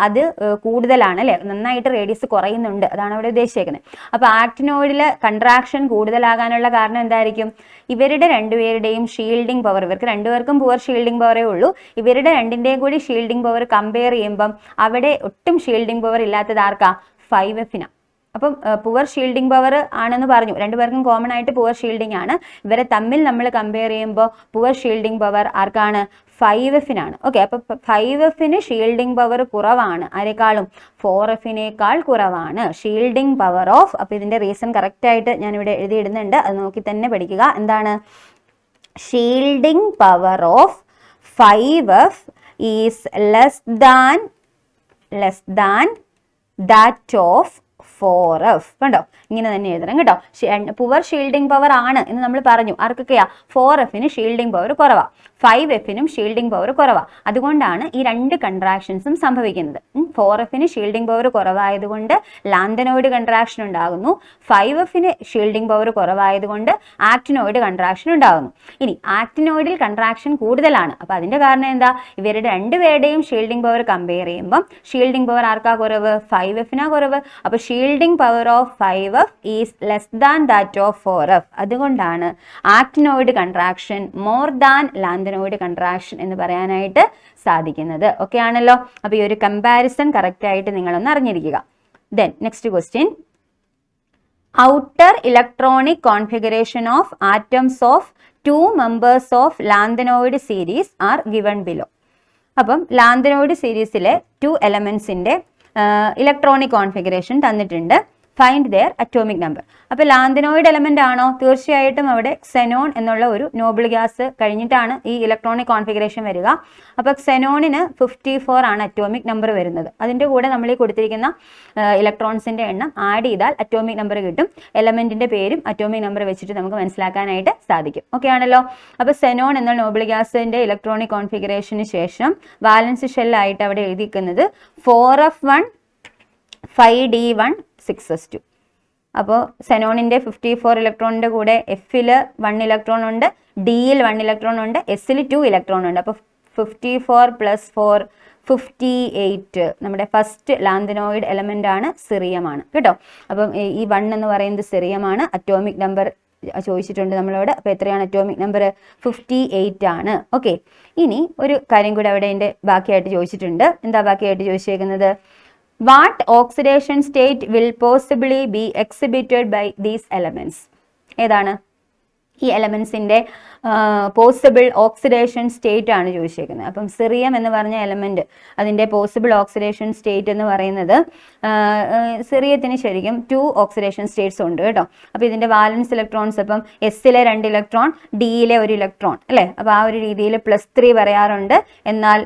അത് കൂടുതലാണ് അല്ലെ, നന്നായിട്ട് റേഡിയസ് കുറയുന്നുണ്ട്. അതാണ് അവിടെ ഉദ്ദേശിക്കുന്നത്. അപ്പൊ ആക്ടിനോയിഡില് കൺട്രാക്ഷൻ കൂടുതലാകാനുള്ള കാരണം എന്തായിരിക്കും? ഇവരുടെ രണ്ടുപേരുടെയും ഷീൽഡിംഗ് പവർ, ഇവർക്ക് രണ്ടുപേർക്കും പുവർ ഷീൽഡിംഗ് പവറേ ഉള്ളൂ. ഇവരുടെ രണ്ടിന്റെയും കൂടി ഷീൽഡിംഗ് പവർ കമ്പയർ ചെയ്യുമ്പം അവിടെ ഒട്ടും ഷീൽഡിംഗ് പവർ ഇല്ലാത്തത് ആർക്കാ? 5fനാ. അപ്പം പുവർ ഷീൽഡിംഗ് പവർ ആണെന്ന് പറഞ്ഞു, രണ്ടുപേർക്കും കോമൺ ആയിട്ട് പുവർ ഷീൽഡിംഗ് ആണ്. ഇവരെ തമ്മിൽ നമ്മൾ കമ്പയർ ചെയ്യുമ്പോൾ പുവർ ഷീൽഡിംഗ് പവർ ആർക്കാണ്? 5Fനാണ്. ഓക്കെ, അപ്പൊ 5Fന് ഷീൽഡിംഗ് പവർ കുറവാണ്, ആരെക്കാളും 4Fനേക്കാൾ കുറവാണ് ഷീൽഡിംഗ് പവർ ഓഫ്. അപ്പൊ ഇതിന്റെ റീസൺ കറക്റ്റ് ആയിട്ട് ഞാൻ ഇവിടെ എഴുതിയിടുന്നുണ്ട്, അത് നോക്കി തന്നെ പഠിക്കുക. എന്താണ്? Shielding power of 5F is less than that of 4F. കണ്ടോ, ഇങ്ങനെ തന്നെ എഴുതണം കേട്ടോ. പുവർ ഷീൽഡിംഗ് പവർ ആണ് എന്ന് നമ്മൾ പറഞ്ഞു. ആർക്കൊക്കെയാ? 4Fന് ഷീൽഡിംഗ് പവർ കുറവാ, 5Fനും ഷീൽഡിംഗ് പവർ കുറവാ. അതുകൊണ്ടാണ് ഈ രണ്ട് കൺട്രാക്ഷൻസും സംഭവിക്കുന്നത്. 4Fന് ഷീൽഡിംഗ് പവർ കുറവായതുകൊണ്ട് ലാന്തനോയിഡ് കൺട്രാക്ഷൻ ഉണ്ടാകുന്നു, 5Fന് ഷീൽഡിംഗ് പവർ കുറവായതുകൊണ്ട് ആക്ടിനോയിഡ് കൺട്രാക്ഷൻ ഉണ്ടാകുന്നു. ഇനി ആക്ടിനോയിഡിൽ കൺട്രാക്ഷൻ കൂടുതലാണ്. അപ്പൊ അതിന്റെ കാരണം എന്താ? ഇവരുടെ രണ്ടുപേരുടെയും ഷീൽഡിംഗ് പവർ കമ്പയർ ചെയ്യുമ്പോൾ ഷീൽഡിംഗ് പവർ ആർക്കാ കുറവ്? 5Fനാ കുറവ്. അപ്പൊ shielding power of 5F is less than that of 4F. അതുകൊണ്ടാണ് actinoid contraction more than lanthanoid contraction എന്ന് പറയാനായിട്ട് സാധിക്കുന്നത്. ഓക്കെ ആണല്ലോ. അപ്പൊ ഈ ഒരു കമ്പാരിസൺ കറക്റ്റ് ആയിട്ട് നിങ്ങളൊന്ന് അറിഞ്ഞിരിക്കുക. Then next question, outer electronic configuration of atoms of 2 members of lanthanoid series are given below. അപ്പം ലാന്തനോയിഡ് സീരീസിലെ 2 എലമെന്റ്സിന്റെ ഇലക്ട്രോണിക് കോൺഫിഗറേഷൻ തന്നിട്ടുണ്ട്. Find their atomic number. അപ്പോൾ ലാന്തനോയിഡ് എലമെന്റ് ആണോ? തീർച്ചയായിട്ടും അവിടെ ക്സെനോൺ എന്നുള്ള ഒരു നോബിൾ ഗ്യാസ് കഴിഞ്ഞിട്ടാണ് ഈ ഇലക്ട്രോണിക് കോൺഫിഗറേഷൻ വരിക. അപ്പോൾ ക്സെനോണിന് 54 ആണ് അറ്റോമിക് നമ്പർ വരുന്നത്. അതിൻ്റെ കൂടെ നമ്മൾ ഈ കൊടുത്തിരിക്കുന്ന ഇലക്ട്രോൺസിന്റെ എണ്ണം ആഡ് ചെയ്താൽ അറ്റോമിക് നമ്പർ കിട്ടും. എലമെന്റിന്റെ പേരും അറ്റോമിക് നമ്പർ വെച്ചിട്ട് നമുക്ക് മനസ്സിലാക്കാനായിട്ട് സാധിക്കും. ഓക്കെ ആണല്ലോ. അപ്പോൾ സെനോൺ എന്ന നോബിൾ ഗ്യാസിന്റെ ഇലക്ട്രോണിക് കോൺഫിഗറേഷന് ശേഷം വാലൻസ് ഷെല്ലായിട്ട് അവിടെ എഴുതിയിരിക്കുന്നത് 4F1 5D1 6s2. അപ്പോൾ സെനോണിന്റെ 54 ഇലക്ട്രോണിന്റെ കൂടെ Fൽ 1 ഇലക്ട്രോൺ ഉണ്ട്, Dയിൽ 1 ഇലക്ട്രോൺ ഉണ്ട്, Sൽ 2 ഇലക്ട്രോൺ ഉണ്ട്. അപ്പോൾ 54 + 4 58 നമ്മുടെ ഫസ്റ്റ് ലാന്തനോയിഡ് എലമെന്റ് ആണ്, സിറിയമാണ് കേട്ടോ. അപ്പം ഈ 1 എന്ന് പറയുന്നത് സിറിയമാണ്. അറ്റോമിക് നമ്പർ ചോദിച്ചിട്ടുണ്ട് നമ്മളോട്. അപ്പോൾ എത്രയാണ് അറ്റോമിക് നമ്പർ? 58 ആണ്. ഓക്കെ, ഇനി ഒരു കാര്യം കൂടെ അവിടെ അതിൻ്റെ ബാക്കിയായിട്ട് ചോദിച്ചിട്ടുണ്ട്. എന്താ ബാക്കിയായിട്ട് ചോദിച്ചേക്കുന്നത്? What oxidation state will possibly be exhibited by these elements? ഏതാണ് ഈ എലമെന്റ്സിന്റെ പോസിബിൾ ഓക്സിഡേഷൻ സ്റ്റേറ്റ് ആണ് ചോദിച്ചേക്കുന്നത്. അപ്പം സിറിയം എന്ന് പറഞ്ഞ എലമെന്റ്, അതിന്റെ പോസിബിൾ ഓക്സിഡേഷൻ സ്റ്റേറ്റ് എന്ന് പറയുന്നത്, സിറിയത്തിന് ശരിക്കും 2 ഓക്സിഡേഷൻ സ്റ്റേറ്റ്സ് ഉണ്ട് കേട്ടോ. അപ്പോൾ ഇതിന്റെ വാലൻസ് ഇലക്ട്രോൺസ്, അപ്പം Sലെ 2 ഇലക്ട്രോൺ, Dയിലെ 1 ഇലക്ട്രോൺ അല്ലേ. അപ്പോൾ ആ ഒരു രീതിയിൽ +3 പറയാറുണ്ട്. എന്നാൽ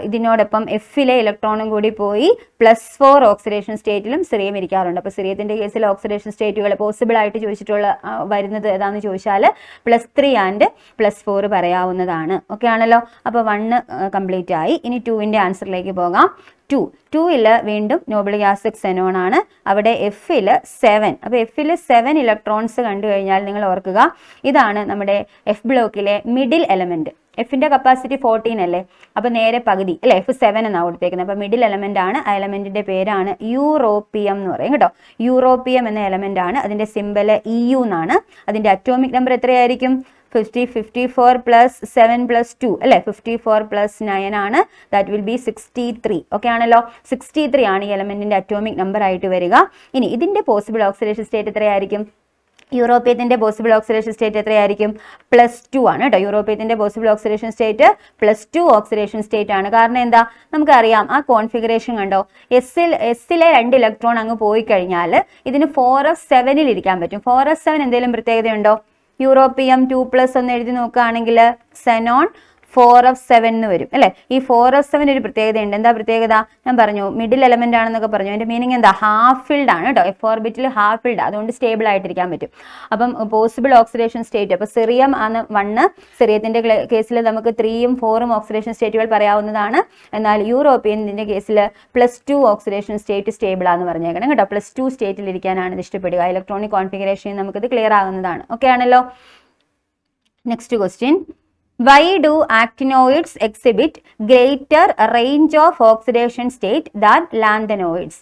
ഇതിനോടൊപ്പം Fലെ ഇലക്ട്രോണും കൂടി പോയി +4 ഓക്സിഡേഷൻ സ്റ്റേറ്റിലും സിറിയം ഇരിക്കാറുണ്ട്. അപ്പോൾ സിറിയത്തിന്റെ കേസിൽ ഓക്സിഡേഷൻ സ്റ്റേറ്റുകൾ പോസിബിൾ ആയിട്ട് ചോദിച്ചിട്ടുള്ള വരുന്നത് ഏതാണെന്ന് ചോദിച്ചാൽ +3 ആൻഡ് +4 പറയാവുന്നതാണ്. ഓക്കെ ആണല്ലോ. അപ്പോൾ 1 കംപ്ലീറ്റ് ആയി. ഇനി 2ന്റെ ആൻസറിലേക്ക് പോകാം. 2ൽ വീണ്ടും നോബിൾ ഗ്യാസ് ക്സെനോൺ ആണ്. അവിടെ Fൽ 7. അപ്പോൾ Fൽ 7 ഇലക്ട്രോൺസ് കണ്ടു കഴിഞ്ഞാൽ നിങ്ങൾ ഓർക്കുക, ഇതാണ് നമ്മുടെ F ബ്ലോക്കിലെ മിഡിൽ എലമെന്റ്. Fന്റെ കപ്പാസിറ്റി 14 അല്ലേ, അപ്പോൾ നേരെ പകുതി അല്ലേ, F7 എന്നാണ് കൊടുത്തേക്കുന്നത്. അപ്പോൾ മിഡിൽ എലമെന്റ് ആണ്. ആ എലമെന്റിന്റെ പേരാണ് യൂറോപ്പിയം എന്ന് പറയും കേട്ടോ. യൂറോപ്പിയം എന്ന എലമെന്റ് ആണ്. അതിന്റെ സിമ്പൽ EU എന്നാണ്. അതിന്റെ അറ്റോമിക് നമ്പർ എത്രയായിരിക്കും? 54 + 7 + 2 അല്ലേ, 54 + 9 ആണ്. That will be 63. ഓക്കെ ആണല്ലോ. 63 ആണ് ഈ എലമെന്റിന്റെ അറ്റോമിക് നമ്പർ ആയിട്ട് വരിക. ഇനി ഇതിന്റെ പോസിബിൾ ഓക്സിഡേഷൻ സ്റ്റേറ്റ് എത്രയായിരിക്കും? യൂറോപ്യത്തിന്റെ പോസിബിൾ ഓക്സിഡേഷൻ സ്റ്റേറ്റ് എത്രയായിരിക്കും? +2 ആണ് കേട്ടോ. യൂറോപ്യത്തിന്റെ possible oxidation state +2 oxidation state ആണ്. കാരണം എന്താ? നമുക്കറിയാം ആ കോൺഫിഗറേഷൻ കണ്ടോ. Sലെ 2 ഇലക്ട്രോൺ അങ്ങ് പോയി കഴിഞ്ഞാൽ ഇതിന് 4F7ൽ ഇരിക്കാൻ പറ്റും. 4F7 എന്തെങ്കിലും പ്രത്യേകതയുണ്ടോ? യൂറോപ്പിയം 2+ ഒന്ന് എഴുതി നോക്കുകയാണെങ്കിൽ സെനോൺ 4F7 എന്ന് വരും അല്ലേ. ഈ 4F7 ഒരു പ്രത്യേകതയുണ്ട്. എന്താ പ്രത്യേകത? ഞാൻ പറഞ്ഞു മിഡിൽ എലമെന്റ് ആണെന്നൊക്കെ പറഞ്ഞു. അതിന്റെ മീനിങ് എന്താ? ഹാഫ് ഫിൽഡ് ആണ് കേട്ടോ. F ഓർബിറ്റിൽ ഹാഫ് ഫിൽഡ്, അതുകൊണ്ട് സ്റ്റേബിൾ ആയിട്ടിരിക്കാൻ പറ്റും. അപ്പം പോസിബിൾ ഓക്സിഡേഷൻ സ്റ്റേറ്റ്, അപ്പോൾ സിറിയം ആണ് 1. സിറിയത്തിന്റെ കേസിൽ നമുക്ക് 3ഉം 4ഉം ഓക്സിഡേഷൻ സ്റ്റേറ്റുകൾ പറയാവുന്നതാണ്. എന്നാൽ യൂറോപ്യന്റെ കേസിൽ +2 ഓക്സിഡേഷൻ സ്റ്റേറ്റ് സ്റ്റേബിൾ ആണെന്ന് പറഞ്ഞേക്കണം കേട്ടോ. +2 സ്റ്റേറ്റിൽ ഇരിക്കാനാണ് ഇത് ഇഷ്ടപ്പെടുക. ഇലക്ട്രോണിക് കോൺഫിഗറേഷൻ നമുക്കിത് ക്ലിയർ ആകുന്നതാണ്. ഓക്കെ ആണല്ലോ. Next question, why do actinoids exhibit greater range of oxidation state than lanthanoids?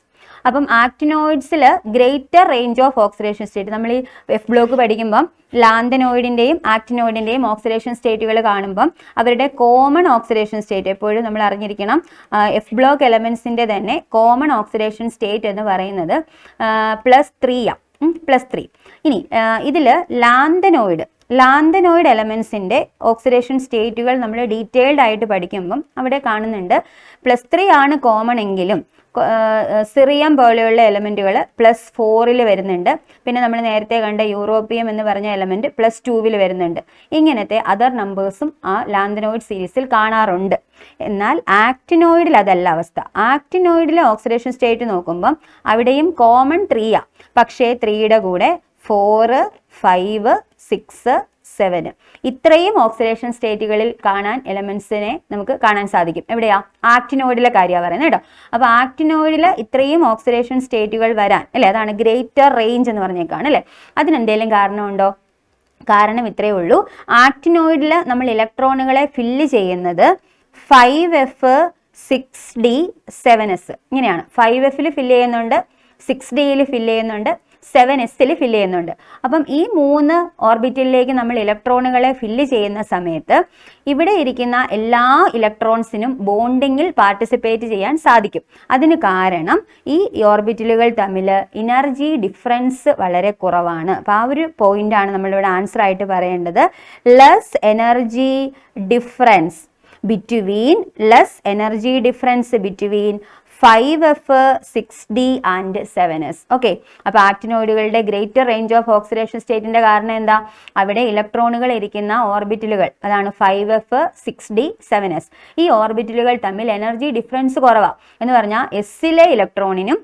അപ്പം ആക്ടിനോയിഡ്സിൽ greater range of oxidation state, നമ്മൾ ഈ എഫ് ബ്ലോക്ക് പഠിക്കുമ്പം ലാന്തനോയിഡിൻ്റെയും ആക്ടിനോയിഡിൻ്റെയും ഓക്സിഡേഷൻ സ്റ്റേറ്റുകൾ കാണുമ്പം അവരുടെ കോമൺ ഓക്സിഡേഷൻ സ്റ്റേറ്റ് എപ്പോഴും നമ്മൾ അറിഞ്ഞിരിക്കണം. എഫ് ബ്ലോക്ക് എലമെൻസിൻ്റെ തന്നെ കോമൺ ഓക്സിഡേഷൻ സ്റ്റേറ്റ് എന്ന് പറയുന്നത് +3. ഇനി ഇതിൽ ലാന്തനോയിഡ് എലമെൻസിൻ്റെ ഓക്സിഡേഷൻ സ്റ്റേറ്റുകൾ നമ്മൾ ഡീറ്റെയിൽഡ് ആയിട്ട് പഠിക്കുമ്പം അവിടെ കാണുന്നുണ്ട് +3 ആണ് കോമൺ എങ്കിലും സിറിയം പോലെയുള്ള എലമെൻറ്റുകൾ +4 വരുന്നുണ്ട്. പിന്നെ നമ്മൾ നേരത്തെ കണ്ട യൂറോപ്പിയം എന്ന് പറഞ്ഞ എലമെൻറ്റ് +2 വരുന്നുണ്ട്. ഇങ്ങനത്തെ അതർ നമ്പേഴ്സും ആ ലാന്തനോയിഡ് സീരീസിൽ കാണാറുണ്ട്. എന്നാൽ ആക്ടിനോയിഡിൽ അതല്ല അവസ്ഥ. ആക്ടിനോയിഡിലെ ഓക്സിഡേഷൻ സ്റ്റേറ്റ് നോക്കുമ്പം അവിടെയും കോമൺ 3 പക്ഷേ 3യുടെ കൂടെ 4, 5, 6, 7 ഇത്രയും ഓക്സിഡേഷൻ സ്റ്റേറ്റുകളിൽ കാണാൻ എലമെൻസിനെ നമുക്ക് കാണാൻ സാധിക്കും. എവിടെയാ? ആക്ടിനോയിഡിലെ കാര്യമാണ് പറയുന്നത് കേട്ടോ. അപ്പോൾ ആക്ടിനോയിഡിൽ ഇത്രയും ഓക്സിഡേഷൻ സ്റ്റേറ്റുകൾ വരാൻ അല്ലേ, അതാണ് ഗ്രേറ്റർ റേഞ്ച് എന്ന് പറഞ്ഞേക്കാണ് അല്ലേ. അതിനെന്തെങ്കിലും കാരണമുണ്ടോ? കാരണം ഇത്രയേ ഉള്ളൂ. ആക്ടിനോയിഡിൽ നമ്മൾ ഇലക്ട്രോണുകളെ ഫില്ല് ചെയ്യുന്നത് 5f 6d 7s ഇങ്ങനെയാണ്. 5fൽ ഫില്ല് ചെയ്യുന്നുണ്ട്, 6dയിൽ ഫില്ല് ചെയ്യുന്നുണ്ട്, 7sൽ ഫില്ല് ചെയ്യുന്നുണ്ട്. അപ്പം ഈ 3 ഓർബിറ്റലിലേക്ക് നമ്മൾ ഇലക്ട്രോണുകളെ ഫില്ല് ചെയ്യുന്ന സമയത്ത് ഇവിടെ ഇരിക്കുന്ന എല്ലാ ഇലക്ട്രോൺസിനും ബോണ്ടിങ്ങിൽ പാർട്ടിസിപ്പേറ്റ് ചെയ്യാൻ സാധിക്കും. അതിന് കാരണം ഈ ഓർബിറ്റലുകൾ തമ്മിൽ എനർജി ഡിഫറൻസ് വളരെ കുറവാണ്. അപ്പോൾ ആ ഒരു പോയിന്റാണ് നമ്മളിവിടെ ആൻസർ ആയിട്ട് പറയേണ്ടത്. Less energy difference between 5f 6d and 7s. Okay, അപ്പോൾ ആക്ടിനോയിഡുകളുടെ ഗ്രേറ്റർ റേഞ്ച് ഓഫ് ഓക്സിഡേഷൻ സ്റ്റേറ്റിന്റെ കാരണം എന്താ? അവിടെ ഇലക്ട്രോണുകൾ ഇരിക്കുന്ന ഓർബിറ്റലുകൾ, അതാണ് 5f 6d 7s. ഈ ഓർബിറ്റലുകൾ തമ്മിൽ എനർജി ഡിഫറൻസ് കുറവാണ് എന്ന് പറഞ്ഞാൽ എസ്സിലെ ഇലക്ട്രോണിനും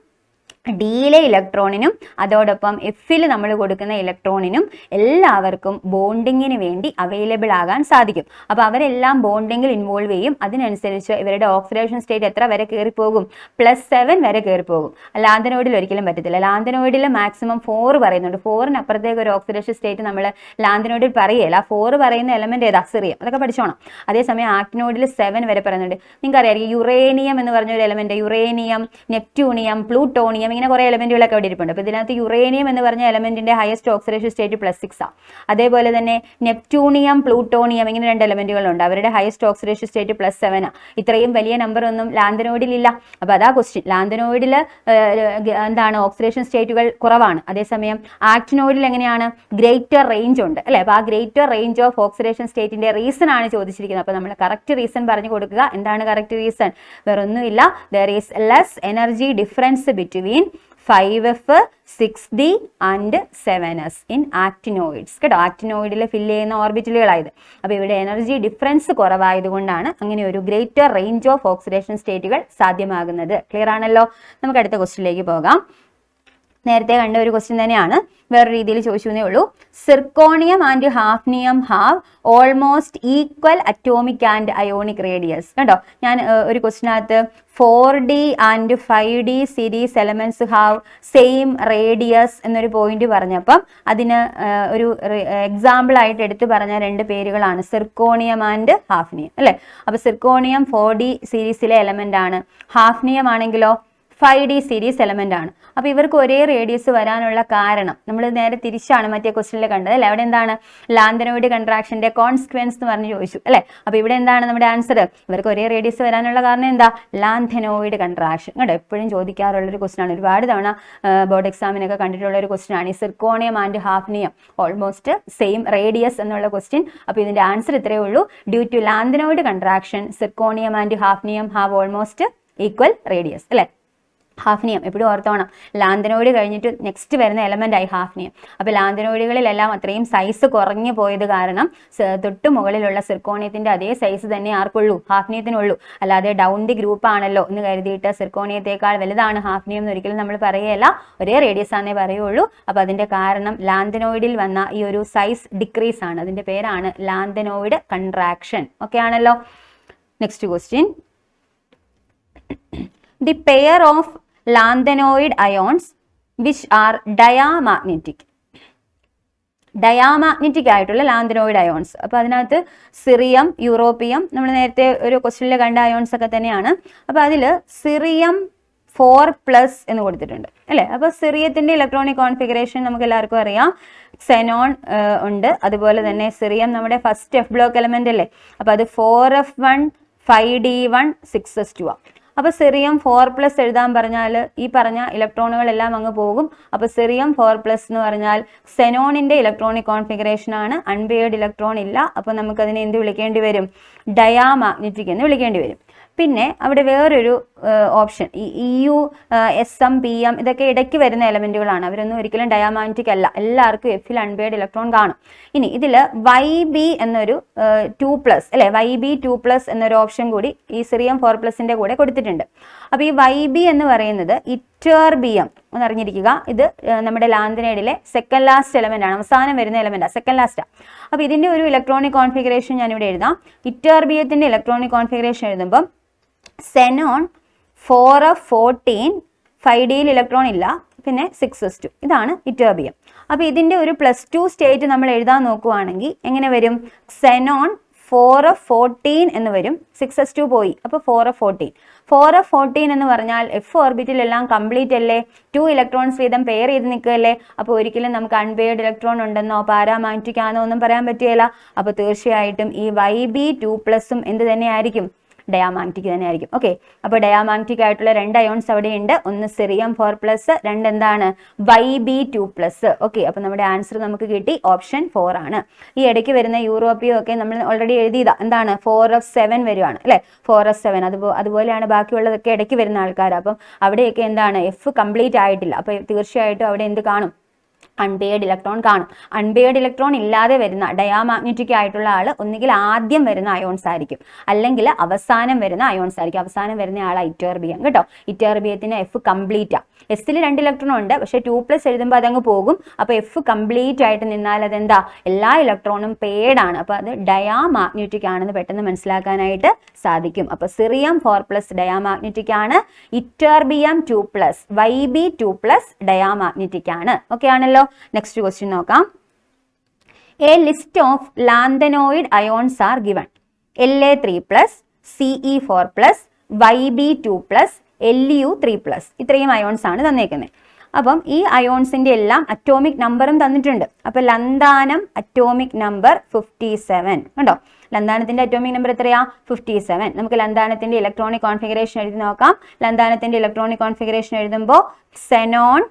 ഡിയിലെ ഇലക്ട്രോണിനും അതോടൊപ്പം എഫിൽ നമ്മൾ കൊടുക്കുന്ന ഇലക്ട്രോണിനും എല്ലാവർക്കും ബോണ്ടിങ്ങിന് വേണ്ടി അവൈലബിൾ ആകാൻ സാധിക്കും. അപ്പോൾ അവരെല്ലാം ബോണ്ടിങ്ങിൽ ഇൻവോൾവ് ചെയ്യും. അതിനനുസരിച്ച് ഇവരുടെ ഓക്സിഡേഷൻ സ്റ്റേറ്റ് എത്ര വരെ കയറിപ്പോകും? +7 വരെ കയറിപ്പോകും. ലാന്തനോയിഡിൽ ഒരിക്കലും പറ്റത്തില്ല. ലാന്തനോയിഡിൽ മാക്സിമം 4 പറയുന്നുണ്ട്. 4ന് അപ്പുറത്തേക്ക് ഒരു ഓക്സിഡേഷൻ സ്റ്റേറ്റ് നമ്മൾ ലാന്തനോയിഡിൽ പറയുകയില്ല. 4 പറയുന്ന എലമെന്റ് ഏതാ? സിറിയം. അതൊക്കെ പഠിച്ചോണം. അതേസമയം ആക്ടിനോയിഡിൽ 7 വരെ പറയുന്നുണ്ട്. നിങ്ങൾക്ക് അറിയാം യുറേനിയം എന്ന് പറഞ്ഞൊരു എലമെന്റ്, യുറേനിയം, നെപ്റ്റ്യൂണിയം, പ്ലൂട്ടോണിയം, ഇങ്ങനെ കുറേ എലമെന്റുകളൊക്കെ അവിടെ ഇരിപ്പുണ്ട്. അപ്പോൾ ഇതിനകത്ത് യുറേനിയം എന്ന് പറഞ്ഞ എലമെന്റിന്റെ ഹയസ്റ്റ് ഓക്സിഡേഷൻ സ്റ്റേറ്റ് +6 ആണ്. അതേപോലെ തന്നെ നെപ്റ്റ്യൂണിയം, പ്ലൂട്ടോണിയം ഇങ്ങനെ 2 എലമെന്റുകളുണ്ട്. അവരുടെ ഹയസ്റ്റ് ഓക്സിഡേഷൻ സ്റ്റേറ്റ് +7 ആണ്. ഇത്രയും വലിയ നമ്പർ ഒന്നും ലാന്തനോയിഡിൽ ഇല്ല. അപ്പോൾ അതാ ക്വസ്റ്റ്യൻ. ലാന്തനോയിഡിൽ എന്താണ് ഓക്സിഡേഷൻ സ്റ്റേറ്റുകൾ കുറവാണ്. അതേസമയം ആക്ടിനോയിഡിൽ എങ്ങനെയാണ്? ഗ്രേറ്റർ റേഞ്ച് ഉണ്ട് അല്ലേ. അപ്പോൾ ആ ഗ്രേറ്റർ റേഞ്ച് ഓഫ് ഓക്സിഡേഷൻ സ്റ്റേറ്റിന്റെ റീസൺ ആണ് ചോദിച്ചിരിക്കുന്നത്. അപ്പോൾ നമ്മൾ കറക്റ്റ് റീസൺ പറഞ്ഞു കൊടുക്കുക. എന്താണ് കറക്റ്റ് റീസൺ? വേറൊന്നുമില്ല. There is less energy difference between 5f 6d and 7s in actinoids കേട്ടോ. ആക്ടിനോയിഡിൽ ഫില്ല് ചെയ്യുന്ന ഓർബിറ്റലുകളായത്. അപ്പോൾ ഇവിടെ എനർജി ഡിഫറൻസ് കുറവായതുകൊണ്ടാണ് അങ്ങനെ ഒരു ഗ്രേറ്റർ റേഞ്ച് ഓഫ് ഓക്സിഡേഷൻ സ്റ്റേറ്റുകൾ സാധ്യമാകുന്നത്. ക്ലിയർ ആണല്ലോ. നമുക്ക് അടുത്ത ക്വസ്റ്റ്യനിലേക്ക് പോകാം. നേരത്തെ കണ്ട ഒരു ക്വസ്റ്റ്യൻ തന്നെയാണ്, വേറെ രീതിയിൽ ചോദിച്ചേ ഉള്ളൂ. Zirconium and hafnium have almost equal atomic and ionic radius. കണ്ടോ, ഞാൻ ഒരു ക്വസ്റ്റിനകത്ത് 4d and 5d series elements have same radius എന്നൊരു പോയിന്റ് പറഞ്ഞപ്പം അതിന് ഒരു എക്സാമ്പിൾ ആയിട്ട് എടുത്ത് പറഞ്ഞ 2 പേരുകളാണ് സിർക്കോണിയം ആൻഡ് ഹാഫ്നിയം അല്ലേ. അപ്പോൾ സിർക്കോണിയം 4d സീരീസിലെ എലമെന്റ് ആണ്. ഹാഫ്നിയം ആണെങ്കിലോ 5d സീരീസ് എലമെന്റ് ആണ്. അപ്പോൾ ഇവർക്ക് ഒരേ റേഡിയസ് വരാനുള്ള കാരണം നമ്മൾ നേരെ തിരിച്ചാണ് മറ്റേ ക്വസ്റ്റ്യനിൽ കണ്ടത് അല്ലേ. അവിടെ എന്താണ്? ലാന്തനോയിഡ് കൺട്രാക്ഷന്റെ കോൺസിക്വൻസ് എന്ന് പറഞ്ഞ് ചോദിച്ചു അല്ലേ. അപ്പോൾ ഇവിടെ എന്താണ് നമ്മുടെ ആൻസർ? ഇവർക്ക് ഒരേ റേഡിയസ് വരാനുള്ള കാരണം എന്താ? Lanthanoid contraction. കേട്ടോ, എപ്പോഴും ചോദിക്കാറുള്ളൊരു ക്വസ്റ്റ്യൻ ആണ്. ഒരുപാട് തവണ ബോർഡ് എക്സാമിനൊക്കെ കണ്ടിട്ടുള്ള ഒരു ക്വസ്റ്റ്യൻ ആണ് ഈ zirconium and hafnium almost same radius എന്നുള്ള ക്വസ്റ്റ്യൻ. അപ്പോൾ ഇതിന്റെ ആൻസർ ഇത്രയേ ഉള്ളൂ. Due to lanthanoid contraction zirconium and hafnium have almost equal radius അല്ലേ. ഹാഫ്നിയം എപ്പോഴും ഓർത്തോണം, ലാന്തനോയിഡ് കഴിഞ്ഞിട്ട് നെക്സ്റ്റ് വരുന്ന എലമെന്റ് ആയി ഹാഫ്നിയം. അപ്പോൾ ലാന്തനോയിഡുകളിലെല്ലാം അത്രയും സൈസ് കുറഞ്ഞു പോയത് കാരണം തൊട്ട് മുകളിലുള്ള സിർക്കോണിയത്തിന്റെ അതേ സൈസ് തന്നെ ആർക്കുള്ളൂ? ഹാഫ്നിയത്തിനുള്ളൂ. അല്ലാതെ ഡൗൺ ദി ഗ്രൂപ്പ് ആണല്ലോ എന്ന് കരുതിയിട്ട് സിർക്കോണിയത്തേക്കാൾ വലുതാണ് ഹാഫ്നിയം എന്ന് ഒരിക്കലും നമ്മൾ പറയുകയല്ല. ഒരേ റേഡിയസ് ആണെന്നേ പറയുള്ളൂ. അപ്പോൾ അതിന്റെ കാരണം ലാന്തനോയിഡിൽ വന്ന ഈ ഒരു സൈസ് ഡിക്രീസ് ആണ്. അതിന്റെ പേരാണ് ലാന്തനോയിഡ് കൺട്രാക്ഷൻ. ഓക്കെ ആണല്ലോ. Next question. The pair of lanthanoid ions which are diamagnetic ആയിട്ടുള്ള ലാന്തനോയിഡ് അയോൺസ്. അപ്പോൾ അതിനകത്ത് സിറിയം, യൂറോപ്പിയം നമ്മൾ നേരത്തെ ഒരു ക്വസ്റ്റ്യനിൽ കണ്ട അയോൺസ് ഒക്കെ തന്നെയാണ്. അപ്പോൾ അതിൽ സിറിയം 4+ എന്ന് കൊടുത്തിട്ടുണ്ട് അല്ലേ. അപ്പോൾ സിറിയത്തിന്റെ ഇലക്ട്രോണിക് കോൺഫിഗറേഷൻ നമുക്ക് എല്ലാവർക്കും അറിയാം, xenon ഉണ്ട്, അതുപോലെ തന്നെ സിറിയം നമ്മുടെ ഫസ്റ്റ് എഫ് ബ്ലോക്ക് എലമെന്റ് അല്ലേ. അപ്പോൾ അത് 4f1 5d1 6s2 ആണ്. അപ്പോൾ സിറിയം 4+ എഴുതാൻ പറഞ്ഞാൽ ഈ പറഞ്ഞ ഇലക്ട്രോണുകളെല്ലാം അങ്ങ് പോകും. അപ്പോൾ സിറിയം 4+ എന്ന് പറഞ്ഞാൽ സെനോണിന്റെ ഇലക്ട്രോണിക് കോൺഫിഗറേഷൻ ആണ്, അൺപെയർഡ് ഇലക്ട്രോൺ ഇല്ല. അപ്പോൾ നമുക്കതിനെ എന്ത് വിളിക്കേണ്ടി വരും? ഡയാമാഗ്നറ്റിക് എന്ന് വിളിക്കേണ്ടി വരും. പിന്നെ അവിടെ വേറൊരു ഓപ്ഷൻ, ഈ EU SM PM ഇതൊക്കെ ഇടയ്ക്ക് വരുന്ന എലമെന്റുകളാണ്, അവരൊന്നും ഒരിക്കലും ഡയാമാഗ്നറ്റിക് അല്ല. എല്ലാവർക്കും എഫിൽ അൺപെയർഡ് ഇലക്ട്രോൺ കാണും. ഇനി ഇതിൽ YB എന്നൊരു 2+ അല്ലെ, YB 2+ എന്നൊരു ഓപ്ഷൻ കൂടി ഈ സിറിയം 4+ന്റെ കൂടെ കൊടുത്തിട്ടുണ്ട്. അപ്പോൾ ഈ YB എന്ന് പറയുന്നത് ഇറ്റർബിയം എന്ന് അറിഞ്ഞിരിക്കുക. ഇത് നമ്മുടെ ലാന്തനൈഡിലെ സെക്കൻഡ് ലാസ്റ്റ് എലമെന്റ് ആണ്, അവസാനം വരുന്ന എലമെന്റാണ്, സെക്കൻഡ് ലാസ്റ്റാണ്. അപ്പോൾ ഇതിന്റെ ഒരു ഇലക്ട്രോണിക് കോൺഫിഗറേഷൻ ഞാനിവിടെ എഴുതാം. ഇറ്റർബിയത്തിന്റെ ഇലക്ട്രോണിക് കോൺഫിഗറേഷൻ എഴുതുമ്പോൾ xenon 4f14 5d ഇലക്ട്രോൺ ഇല്ല, പിന്നെ 6s2, ഇതാണ് ഇറ്റർബിയം. അപ്പോൾ ഇതിന്റെ ഒരു +2 സ്റ്റേറ്റ് നമ്മൾ എഴുതാൻ നോക്കുവാണെങ്കിൽ എങ്ങനെ വരും? xenon 4f14 എന്ന് വരും, 6s2 പോയി, അപ്പോൾ 4f14 എന്ന് പറഞ്ഞാൽ എഫ് ഓർബിറ്റിലെല്ലാം കംപ്ലീറ്റ് അല്ലേ, 2 ഇലക്ട്രോൺസ് വീതം പെയർ ചെയ്ത് നിൽക്കുകയല്ലേ. അപ്പോൾ ഒരിക്കലും നമുക്ക് അൺപെയർഡ് ഇലക്ട്രോൺ ഉണ്ടെന്നോ പാരാമാഗ്നറ്റിക് ആണോ ഒന്നും പറയാൻ പറ്റുകയില്ല. അപ്പോൾ തീർച്ചയായിട്ടും ഈ YB 2+ഉം എന്ത് തന്നെയായിരിക്കും? ഡയാമാഗ്നറ്റിക് തന്നെ ആയിരിക്കും. ഓക്കെ, അപ്പോൾ ഡയാമാഗ്നറ്റിക് ആയിട്ടുള്ള 2 അയോൺസ് അവിടെ ഉണ്ട്. ഒന്ന് സിറിയം 4+, 2 എന്താണ്? YB 2+. ഓക്കെ, അപ്പോൾ നമ്മുടെ ആൻസർ നമുക്ക് കിട്ടി, ഓപ്ഷൻ 4 ആണ്. ഈ ഇടയ്ക്ക് വരുന്ന യൂറോപ്പിയോ ഒക്കെ നമ്മൾ ഓൾറെഡി എഴുതിയതാ, എന്താണ്? 4f7 വരുവാണ് അല്ലേ, 4f7. അതുപോലെയാണ് ബാക്കിയുള്ളതൊക്കെ ഇടയ്ക്ക് വരുന്ന ആൾക്കാർ. അപ്പം അവിടെയൊക്കെ എന്താണ്? എഫ് കംപ്ലീറ്റ് ആയിട്ടില്ല. അപ്പോൾ തീർച്ചയായിട്ടും അവിടെ എന്ത് കാണും? അൺപെയർഡ് ഇലക്ട്രോൺ കാണും. അൺപെയർഡ് ഇലക്ട്രോൺ ഇല്ലാതെ വരുന്ന ഡയാമാഗ്നറ്റിക് ആയിട്ടുള്ള ആൾ ഒന്നുകിൽ ആദ്യം വരുന്ന അയോൺസ് ആയിരിക്കും, അല്ലെങ്കിൽ അവസാനം വരുന്ന അയോൺസ് ആയിരിക്കും. അവസാനം വരുന്ന ആളാണ് ഇറ്റർബിയം കേട്ടോ. ഇറ്റർബിയത്തിന് എഫ് കംപ്ലീറ്റ് ആണ്. എസിൽ 2 ഇലക്ട്രോൺ ഉണ്ട്, പക്ഷേ 2+ എഴുതുമ്പോൾ അതങ്ങ് പോകും. അപ്പോൾ എഫ് കംപ്ലീറ്റ് ആയിട്ട് നിന്നാൽ അതെന്താ? എല്ലാ ഇലക്ട്രോണും പെയർഡ് ആണ്. അപ്പോൾ അത് ഡയാമാഗ്നറ്റിക് ആണെന്ന് പെട്ടെന്ന് മനസ്സിലാക്കാനായിട്ട് സാധിക്കും. അപ്പോൾ സിറിയം 4+ ഡയാമാഗ്നറ്റിക് ആണ്, ഇറ്റർബിയം 2+, YB 2+ ഡയാമാഗ്നറ്റിക് ആണ്. ഓക്കെ ആണല്ലോ. നെക്സ്റ്റ് ക്വസ്റ്റ്യൻ നോക്കാം. A list of lanthanoid ions are given. La3+, Ce4+, YB 2+, Lu 3+. ഇത്രയും അയോൺസ് ആണ് തന്നേക്കുന്നത്. അപ്പം ഈ അയോൺസിന്റെ എല്ലാം അറ്റോമിക് നമ്പറും തന്നിട്ടുണ്ട്. അപ്പോൾ ലന്താനം അറ്റോമിക് നമ്പർ 57 കണ്ടോ. ലന്താനത്തിന്റെ അറ്റോമിക് നമ്പർ എത്രയാ? 57. നമുക്ക് ലന്താനത്തിന്റെ ഇലക്ട്രോണിക് കോൺഫിഗറേഷൻ എഴുതി നോക്കാം. ലന്താനത്തിന്റെ ഇലക്ട്രോണിക് കോൺഫിഗറേഷൻ എഴുതുമ്പോൾ xenon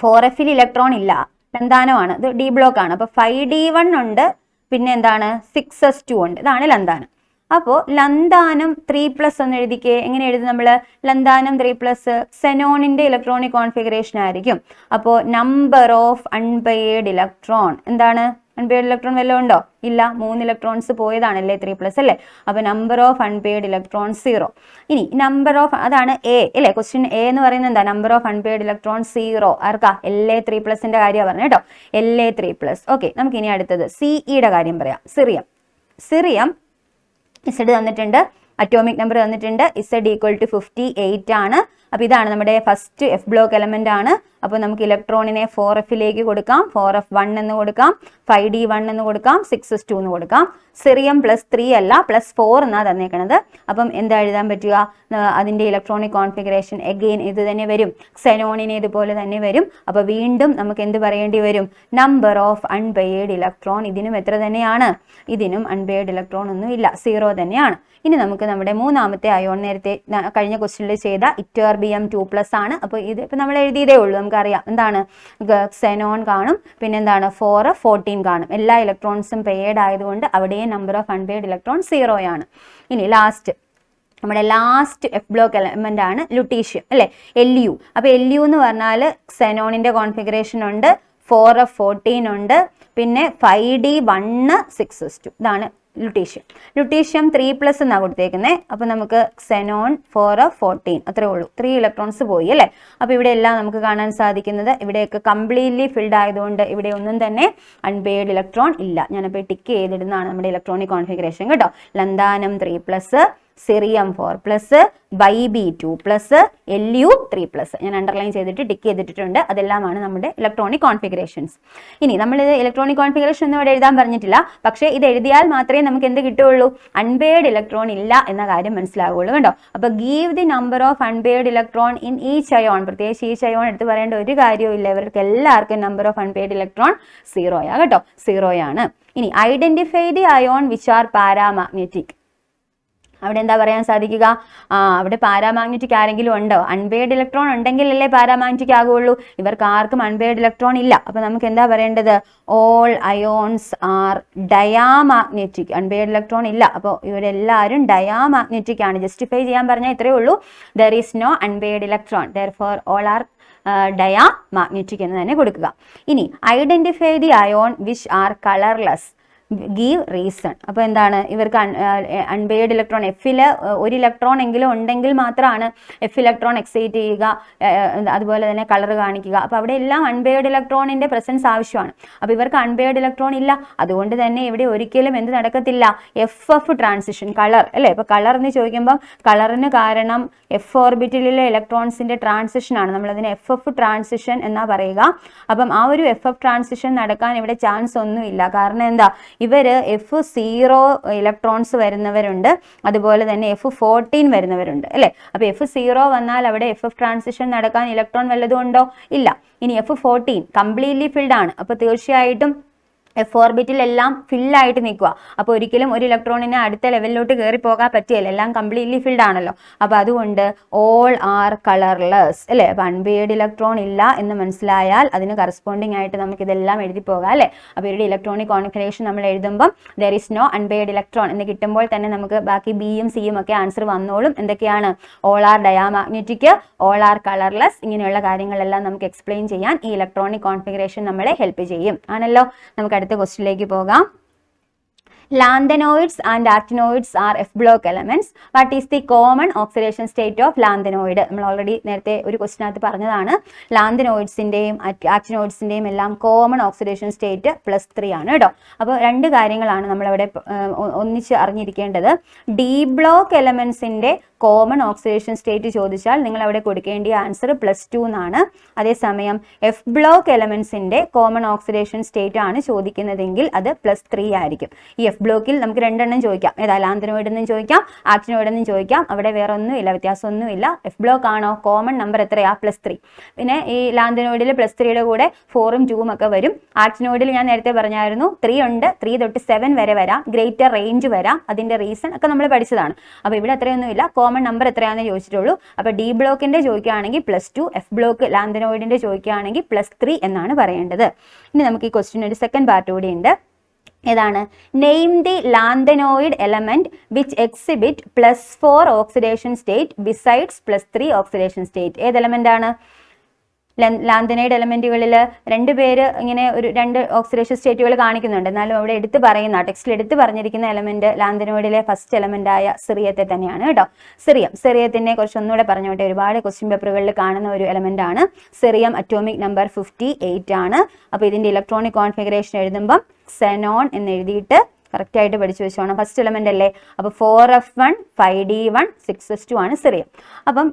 4fൽ ഇലക്ട്രോൺ ഇല്ല, ലന്താനമാണ്, ഇത് ഡി ബ്ലോക്ക് ആണ്. അപ്പോൾ 5d1 ഉണ്ട്, പിന്നെ എന്താണ്? 6s2 ഉണ്ട്, ഇതാണ് ലന്താനം. അപ്പോൾ ലന്താനം 3+ എന്ന് എഴുതിക്കേ. എങ്ങനെ എഴുതും നമ്മൾ? ലന്താനം 3+ xenonന്റെ ഇലക്ട്രോണിക് കോൺഫിഗറേഷൻ ആയിരിക്കും. അപ്പോൾ നമ്പർ ഓഫ് അൺപെയർഡ് ഇലക്ട്രോൺ എന്താണ്? അൺപെയർഡ് ഇലക്ട്രോൺ വല്ലതും ഉണ്ടോ? ഇല്ല, 3 ഇലക്ട്രോൺസ് പോയതാണ് La3+ അല്ലേ. അപ്പോൾ നമ്പർ ഓഫ് അൺപെയർഡ് ഇലക്ട്രോൺ 0. ഇനി നമ്പർ ഓഫ്, അതാണ് എ അല്ലേ, ക്വസ്റ്റ്യൻ എ എന്ന് പറയുന്നത് എന്താ? Number of unpaired electron 0. ആർക്കാ? La3+ന്റെ കാര്യമാണ് പറഞ്ഞത് കേട്ടോ, La3+. ഓക്കെ, നമുക്ക് ഇനി അടുത്തത് സിഇയുടെ കാര്യം പറയാം. സിറിയം Z തന്നിട്ടുണ്ട്, അറ്റോമിക് നമ്പർ തന്നിട്ടുണ്ട്, Z = 58 ആണ്. അപ്പോൾ ഇതാണ് നമ്മുടെ ഫസ്റ്റ് എഫ് ബ്ലോക്ക് എലമെന്റ് ആണ്. അപ്പോൾ നമുക്ക് ഇലക്ട്രോണിനെ 4fലേക്ക് കൊടുക്കാം, 4f1 എന്ന് കൊടുക്കാം, 5d1 എന്ന് കൊടുക്കാം, 6s2 എന്ന് കൊടുക്കാം. സിറിയം +3 അല്ല, +4 എന്നാ തന്നേക്കണത്. അപ്പം എന്താ എഴുതാൻ പറ്റുക? അതിന്റെ ഇലക്ട്രോണിക് കോൺഫിഗറേഷൻ എഗെയിൻ ഇത് തന്നെ വരും, xenonനെ ഇതുപോലെ തന്നെ വരും. അപ്പോൾ വീണ്ടും നമുക്ക് എന്ത് പറയേണ്ടി വരും? Number of unpaired electron. ഇതിനും എത്ര തന്നെയാണ്? ഇതിനും അൺപെയർഡ് ഇലക്ട്രോൺ ഒന്നും ഇല്ല, 0 തന്നെയാണ്. ഇനി നമുക്ക് നമ്മുടെ മൂന്നാമത്തെ അയോൺ നേരത്തെ കഴിഞ്ഞ ക്വസ്റ്റ്യനിൽ ചെയ്ത ഇറ്റർബിയം 2+ ആണ്. അപ്പോൾ ഇത് ഇപ്പം നമ്മൾ എഴുതിയതേ ഉള്ളൂ, നമുക്കറിയാം എന്താണ്? xenon കാണും, പിന്നെ എന്താണ്? 4f14 കാണും. എല്ലാ ഇലക്ട്രോൺസും പെയർഡ് ആയതുകൊണ്ട് അവിടെയും നമ്പർ ഓഫ് അൺപെയർഡ് ഇലക്ട്രോൺ 0 ആണ്. ഇനി നമ്മുടെ ലാസ്റ്റ് എഫ് ബ്ലോക്ക് എലമെന്റ് ആണ് ലുട്ടീഷ്യം അല്ലേ, Lu. അപ്പോൾ Lu എന്ന് പറഞ്ഞാൽ xenonന്റെ കോൺഫിഗറേഷൻ ഉണ്ട്, 4f14 ഉണ്ട്, പിന്നെ 5d1 6s2, ഇതാണ് ലുട്ടീഷ്യം 3+ എന്നാണ് കൊടുത്തേക്കുന്നത്. അപ്പോൾ നമുക്ക് xenon 4f14 അത്രേ ഉള്ളൂ, 3 ഇലക്ട്രോൺസ് പോയി അല്ലേ. അപ്പോൾ ഇവിടെ എല്ലാം നമുക്ക് കാണാൻ സാധിക്കുന്നത് ഇവിടെയൊക്കെ കംപ്ലീറ്റ്ലി ഫിൽഡ് ആയതുകൊണ്ട് ഇവിടെ ഒന്നും തന്നെ അൺപെയർഡ് ഇലക്ട്രോൺ ഇല്ല. ഞാനപ്പോൾ ടിക്ക് ചെയ്തിടുന്നതാണ് നമ്മുടെ ഇലക്ട്രോണിക് കോൺഫിഗറേഷൻ കേട്ടോ. ലന്താനം 3+, Cerium 4 plus, Yb 2 plus, Lu 3 plus. ഞാൻ അണ്ടർലൈൻ ചെയ്തിട്ട് ടിക്ക് ചെയ്തിട്ടുണ്ട്. അതെല്ലാമാണ് നമ്മുടെ ഇലക്ട്രോണിക് കോൺഫിഗറേഷൻസ്. ഇനി നമ്മൾ ഇത് ഇലക്ട്രോണിക് കോൺഫിഗറേഷൻ ഒന്നും ഇവിടെ എഴുതാൻ പറഞ്ഞിട്ടില്ല. പക്ഷേ ഇത് എഴുതിയാൽ മാത്രമേ നമുക്ക് എന്ത് കിട്ടുകയുള്ളൂ? അൺപെയർഡ് ഇലക്ട്രോൺ ഇല്ല എന്ന കാര്യം മനസ്സിലാവുകയുള്ളൂ. കണ്ടോ? അപ്പോൾ give the number of unpaired electron in each ion. പ്രത്യേകിച്ച് ഈച്ച് അയോൺ എടുത്ത് പറയേണ്ട ഒരു കാര്യവും ഇല്ല. ഇവർക്ക് എല്ലാവർക്കും നമ്പർ ഓഫ് അൺപെയർഡ് ഇലക്ട്രോൺ 0 കേട്ടോ, 0 ആണ്. ഇനി identify the ion which are paramagnetic. അവിടെ എന്താ പറയാൻ സാധിക്കുക? അവിടെ പാരാമാഗ്നറ്റിക് ആരെങ്കിലും ഉണ്ടോ? അൺപെയർഡ് ഇലക്ട്രോൺ ഉണ്ടെങ്കിലല്ലേ പാരാമാഗ്നറ്റിക് ആകുള്ളൂ. ഇവർക്ക് ആർക്കും അൺപെയർഡ് ഇലക്ട്രോൺ ഇല്ല. അപ്പോൾ നമുക്ക് എന്താ പറയേണ്ടത്? All ions are diamagnetic. Unpaired electron ഇല്ല. അപ്പോൾ ഇവരെല്ലാവരും ഡയാമാഗ്നറ്റിക് ആണ്. ജസ്റ്റിഫൈ ചെയ്യാൻ പറഞ്ഞാൽ ഇത്രയേ ഉള്ളൂ. There is no unpaired electron, therefore all are diamagnetic എന്ന് തന്നെ കൊടുക്കുക. ഇനി identify the ion which are colourless. Give reason. അപ്പോൾ എന്താണ്? ഇവർക്ക് അൺപെയർഡ് ഇലക്ട്രോൺ എഫിൽ ഒരു ഇലക്ട്രോൺ എങ്കിലും ഉണ്ടെങ്കിൽ മാത്രമാണ് എഫ് ഇലക്ട്രോൺ എക്സൈറ്റ് ചെയ്യുക, അതുപോലെ തന്നെ കളർ കാണിക്കുക. അപ്പോൾ അവിടെ എല്ലാം അൺപെയർഡ് ഇലക്ട്രോണിൻ്റെ പ്രസൻസ് ആവശ്യമാണ്. അപ്പോൾ ഇവർക്ക് അൺപെയർഡ് ഇലക്ട്രോൺ ഇല്ല. അതുകൊണ്ട് തന്നെ ഇവിടെ ഒരിക്കലും എന്ത് നടക്കത്തില്ല? എഫ് ട്രാൻസിഷൻ, കളർ അല്ലേ? ഇപ്പോൾ കളർ എന്ന് ചോദിക്കുമ്പം കളറിന് കാരണം എഫ് ഓർബിറ്റലിലെ ഇലക്ട്രോൺസിൻ്റെ ട്രാൻസിഷനാണ്. നമ്മളതിന് എഫ് ട്രാൻസിഷൻ എന്നാ പറയുക. അപ്പം ആ ഒരു എഫ് ട്രാൻസിഷൻ നടക്കാൻ ഇവിടെ ചാൻസ് ഒന്നുമില്ല. കാരണം എന്താ? ഇവർ F0 ഇലക്ട്രോൺസ് വരുന്നവരുണ്ട്, അതുപോലെ തന്നെ F14 വരുന്നവരുണ്ട് അല്ലേ? അപ്പോൾ F0 വന്നാൽ അവിടെ FF ട്രാൻസിഷൻ നടക്കാൻ ഇലക്ട്രോൺ വല്ലതും ഉണ്ടോ? ഇല്ല. ഇനി F14 കംപ്ലീറ്റ്ലി ഫിൽഡ് ആണ്. അപ്പോൾ തീർച്ചയായിട്ടും എഫ് ഓർബിറ്റിലെല്ലാം ഫില്ലായിട്ട് നിൽക്കുക. അപ്പോൾ ഒരിക്കലും ഒരു ഇലക്ട്രോണിന് അടുത്ത ലെവലിലോട്ട് കയറി പോകാൻ പറ്റിയല്ല, എല്ലാം കംപ്ലീറ്റ്ലി ഫിൽഡ് ആണല്ലോ. അപ്പോൾ അതുകൊണ്ട് ഓൾ ആർ കളർലെസ് അല്ലേ? അപ്പോൾ അൺപെയർഡ് ഇലക്ട്രോൺ ഇല്ല എന്ന് മനസ്സിലായാൽ അതിന് കറസ്പോണ്ടിങ് ആയിട്ട് നമുക്ക് ഇതെല്ലാം എഴുതി പോകാം അല്ലേ? അപ്പോൾ ഇവരുടെ ഇലക്ട്രോണിക് കോൺഫിഗറേഷൻ നമ്മൾ എഴുതുമ്പം there is no unpaired electron എന്ന് കിട്ടുമ്പോൾ തന്നെ നമുക്ക് ബാക്കി ബിയും സിയും ഒക്കെ ആൻസർ വന്നോളും. എന്തൊക്കെയാണ്? All are diamagnetic, all are colourless, ഇങ്ങനെയുള്ള കാര്യങ്ങളെല്ലാം നമുക്ക് എക്സ്പ്ലെയിൻ ചെയ്യാൻ ഈ ഇലക്ട്രോണിക് കോൺഫിഗറേഷൻ നമ്മളെ ഹെൽപ്പ് ചെയ്യും. ആണല്ലോ? നമുക്ക് അടുത്ത ക്വസ്റ്റ്യനിലേക്ക് പോകാം. Lanthanoids and actinoids are F block elements. What is the common oxidation state of lanthanoid? നമ്മൾ ഓൾറെഡി നേരത്തെ ഒരു ക്വസ്റ്റിനകത്ത് പറഞ്ഞതാണ്. ലാന്തനോയിഡ്സിൻ്റെയും ആക്ടിനോയിഡ്സിൻ്റെയും എല്ലാം കോമൺ ഓക്സിഡേഷൻ സ്റ്റേറ്റ് +3 ആണ് കേട്ടോ. അപ്പോൾ രണ്ട് കാര്യങ്ങളാണ് നമ്മളവിടെ ഒന്നിച്ച് അറിഞ്ഞിരിക്കേണ്ടത്. ഡി ബ്ലോക്ക് എലമെൻസിൻ്റെ കോമൺ ഓക്സിഡേഷൻ സ്റ്റേറ്റ് ചോദിച്ചാൽ നിങ്ങൾ അവിടെ കൊടുക്കേണ്ട ആൻസർ +2 എന്നാണ്. അതേസമയം എഫ് ബ്ലോക്ക് എലമെൻസിൻ്റെ കോമൺ ഓക്സിഡേഷൻ സ്റ്റേറ്റ് ആണ് ചോദിക്കുന്നതെങ്കിൽ അത് +3 ആയിരിക്കും. ഈ എഫ് ബ്ലോക്കിൽ നമുക്ക് രണ്ടെണ്ണം ചോദിക്കാം. ഏതാ? ലാന്തനോയിഡ് എന്നും ചോദിക്കാം, ആക്ടിനോയിഡ് എന്നും ചോദിക്കാം. അവിടെ വേറെ ഒന്നുമില്ല, വ്യത്യാസമൊന്നുമില്ല. എഫ് ബ്ലോക്ക് ആണോ? കോമൺ നമ്പർ എത്രയാ? +3. പിന്നെ ഈ ലാന്തനോയിഡിൽ +3യുടെ കൂടെ 4ഉം 2ഉം ഒക്കെ വരും. ആക്ടിനോയിഡിൽ ഞാൻ നേരത്തെ പറഞ്ഞായിരുന്നു 3 ഉണ്ട്, 3 തൊട്ട് 7 വരെ വരാം, ഗ്രേറ്റർ റേഞ്ച് വരാം. അതിൻ്റെ റീസൺ ഒക്കെ നമ്മൾ പഠിച്ചതാണ്. അപ്പോൾ ഇവിടെ അത്രയൊന്നുമില്ല. കോമൺ നമ്പർ എത്രയാണെന്ന് ചോദിച്ചിട്ടുള്ളൂ. അപ്പോൾ ഡി ബ്ലോക്കിൻ്റെ ചോദിക്കുകയാണെങ്കിൽ +2, എഫ് ബ്ലോക്ക് ലാന്തനോയിഡിൻ്റെ ചോദിക്കുകയാണെങ്കിൽ +3 എന്നാണ് പറയേണ്ടത്. ഇനി നമുക്ക് ഈ ക്വസ്റ്റ്യൻ ഒരു സെക്കൻഡ് പാർട്ട് കൂടി ഉണ്ട്. ഏതാണ്? Name the lanthanoid element which exhibit +4 oxidation state besides +3 oxidation state. ഏത് എലമെന്റ് ആണ്? ലാന്തനൈഡ് എലമെന്റുകളിൽ 2 പേര് ഇങ്ങനെ ഒരു 2 ഓക്സിഡേഷൻ സ്റ്റേറ്റുകൾ കാണിക്കുന്നുണ്ട്. എന്നാലും അവിടെ എടുത്ത് പറയുന്ന ടെക്സ്റ്റിൽ എടുത്ത് പറഞ്ഞിരിക്കുന്ന എലമെന്റ് ലാന്തനോയിഡിലെ ഫസ്റ്റ് എലമെന്റായ സിറിയത്തെ തന്നെയാണ് കേട്ടോ. സിറിയത്തിനെ കുറിച്ച് ഒന്നുകൂടെ പറഞ്ഞോട്ടെ. ഒരുപാട് ക്വസ്റ്റ്യൻ പേപ്പറുകളിൽ കാണുന്ന ഒരു എലമെന്റ് ആണ് സിറിയം. അറ്റോമിക് നമ്പർ 58 ആണ്. അപ്പോൾ ഇതിന്റെ ഇലക്ട്രോണിക് കോൺഫിഗറേഷൻ എഴുതുമ്പം xenon എന്ന് എഴുതിയിട്ട് കറക്റ്റ് ആയിട്ട് പഠിച്ചു വെച്ചോണം. ഫസ്റ്റ് എലമെന്റ് അല്ലേ? അപ്പോൾ 4f1 5d1 6s2 ആണ് സിറിയം. അപ്പം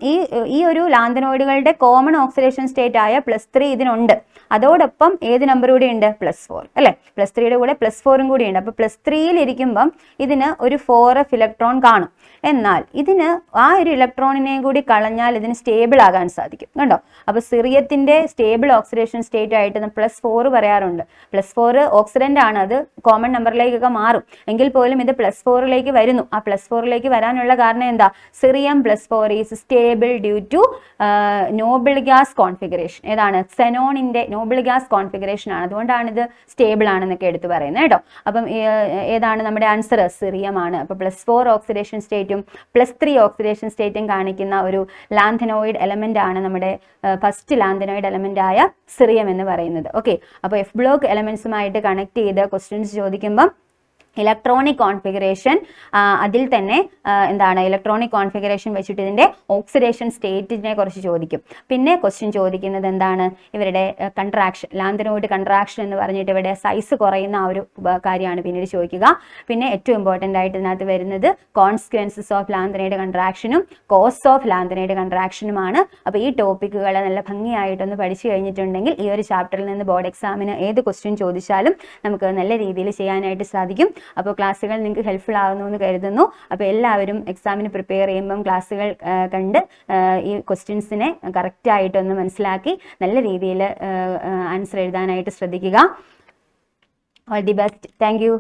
ഈ ഒരു ലാന്തനോയിഡുകളുടെ കോമൺ ഓക്സിഡേഷൻ സ്റ്റേറ്റ് ആയ +3 ഇതിനുണ്ട്. അതോടൊപ്പം ഏത് നമ്പർ കൂടി ഉണ്ട്? +4 അല്ലേ? +3യുടെ കൂടെ +4ഉം കൂടി ഉണ്ട്. അപ്പോൾ +3യിൽ ഇരിക്കുമ്പം ഇതിന് ഒരു 4f ഇലക്ട്രോൺ കാണും. എന്നാൽ ഇതിന് ആ ഒരു ഇലക്ട്രോണിനെ കൂടി കളഞ്ഞാൽ ഇതിന് സ്റ്റേബിൾ ആകാൻ സാധിക്കും. കണ്ടോ? അപ്പോൾ സിറിയത്തിന്റെ സ്റ്റേബിൾ ഓക്സിഡേഷൻ സ്റ്റേറ്റ് ആയിട്ട് +4 പറയാറുണ്ട്. +4 ഓക്സിഡന്റ് ആണ്, അത് കോമൺ നമ്പറിലേക്കൊക്കെ മാറും. എങ്കിൽ പോലും ഇത് +4ലേക്ക് വരുന്നു. ആ +4ലേക്ക് വരാനുള്ള കാരണം എന്താ? Cerium +4 is stable due to noble gas configuration. ഏതാണ്? xenonന്റെ നോബിൾ ഗ്യാസ് കോൺഫിഗറേഷൻ ആണ്. അതുകൊണ്ടാണ് ഇത് സ്റ്റേബിൾ ആണെന്നൊക്കെ എടുത്ത് പറയുന്നത് കേട്ടോ. അപ്പം ഏതാണ് നമ്മുടെ ആൻസർ? സിറിയം ആണ്. അപ്പോൾ +4 ഓക്സിഡേഷൻ സ്റ്റേറ്റും +3 ഓക്സിഡേഷൻ സ്റ്റേറ്റും കാണിക്കുന്ന ഒരു ലാന്തനോയിഡ് എലമെന്റ് ആണ് നമ്മുടെ ഫസ്റ്റ് ലാന്തനോയിഡ് എലമെന്റ് ആയ സിറിയം എന്ന് പറയുന്നത്. ഓക്കെ. അപ്പോൾ എഫ് ബ്ലോക്ക് എലമെന്റ്സുമായിട്ട് കണക്ട് ചെയ്ത് ക്വസ്റ്റ്യൻസ് ചോദിക്കുമ്പം ഇലക്ട്രോണിക് കോൺഫിഗറേഷൻ, അതിൽ തന്നെ എന്താണ് ഇലക്ട്രോണിക് കോൺഫിഗറേഷൻ വെച്ചിട്ട് ഇതിൻ്റെ ഓക്സിഡേഷൻ സ്റ്റേറ്റിനെ കുറിച്ച് ചോദിക്കും. പിന്നെ ക്വസ്റ്റ്യൻ ചോദിക്കുന്നത് എന്താണ്, ഇവരുടെ കൺട്രാക്ഷൻ, ലാന്തനോയിഡ് കൺട്രാക്ഷൻ എന്ന് പറഞ്ഞിട്ട് ഇവിടെ സൈസ് കുറയുന്ന ആ ഒരു കാര്യമാണ് പിന്നീട് ചോദിക്കുക. പിന്നെ ഏറ്റവും ഇമ്പോർട്ടൻ്റ് ആയിട്ട് ഇതിനകത്ത് വരുന്നത് കോൺസിക്വൻസസ് ഓഫ് ലാന്തനൈഡ് കൺട്രാക്ഷനും കോസ് ഓഫ് ലാന്തനൈഡ് കൺട്രാക്ഷനുമാണ്. അപ്പോൾ ഈ ടോപ്പിക്കുകൾ നല്ല ഭംഗിയായിട്ടൊന്ന് പഠിച്ചു കഴിഞ്ഞിട്ടുണ്ടെങ്കിൽ ഈ ഒരു ചാപ്റ്ററിൽ നിന്ന് ബോർഡ് എക്സാമിന് ഏത് ക്വസ്റ്റ്യൻ ചോദിച്ചാലും നമുക്ക് നല്ല രീതിയിൽ ചെയ്യാനായിട്ട് സാധിക്കും. അപ്പോൾ ക്ലാസ്സുകൾ നിങ്ങൾക്ക് ഹെൽപ്ഫുൾ ആകുന്നു എന്ന് കരുതുന്നു. അപ്പോൾ എല്ലാവരും എക്സാമിന് പ്രിപ്പയർ ചെയ്യുമ്പം ക്ലാസ്സുകൾ കണ്ട് ഈ ക്വസ്റ്റ്യൻസിനെ കറക്റ്റായിട്ടൊന്ന് മനസ്സിലാക്കി നല്ല രീതിയിൽ ആൻസർ എഴുതാനായിട്ട് ശ്രദ്ധിക്കുക. All the best. Thank you.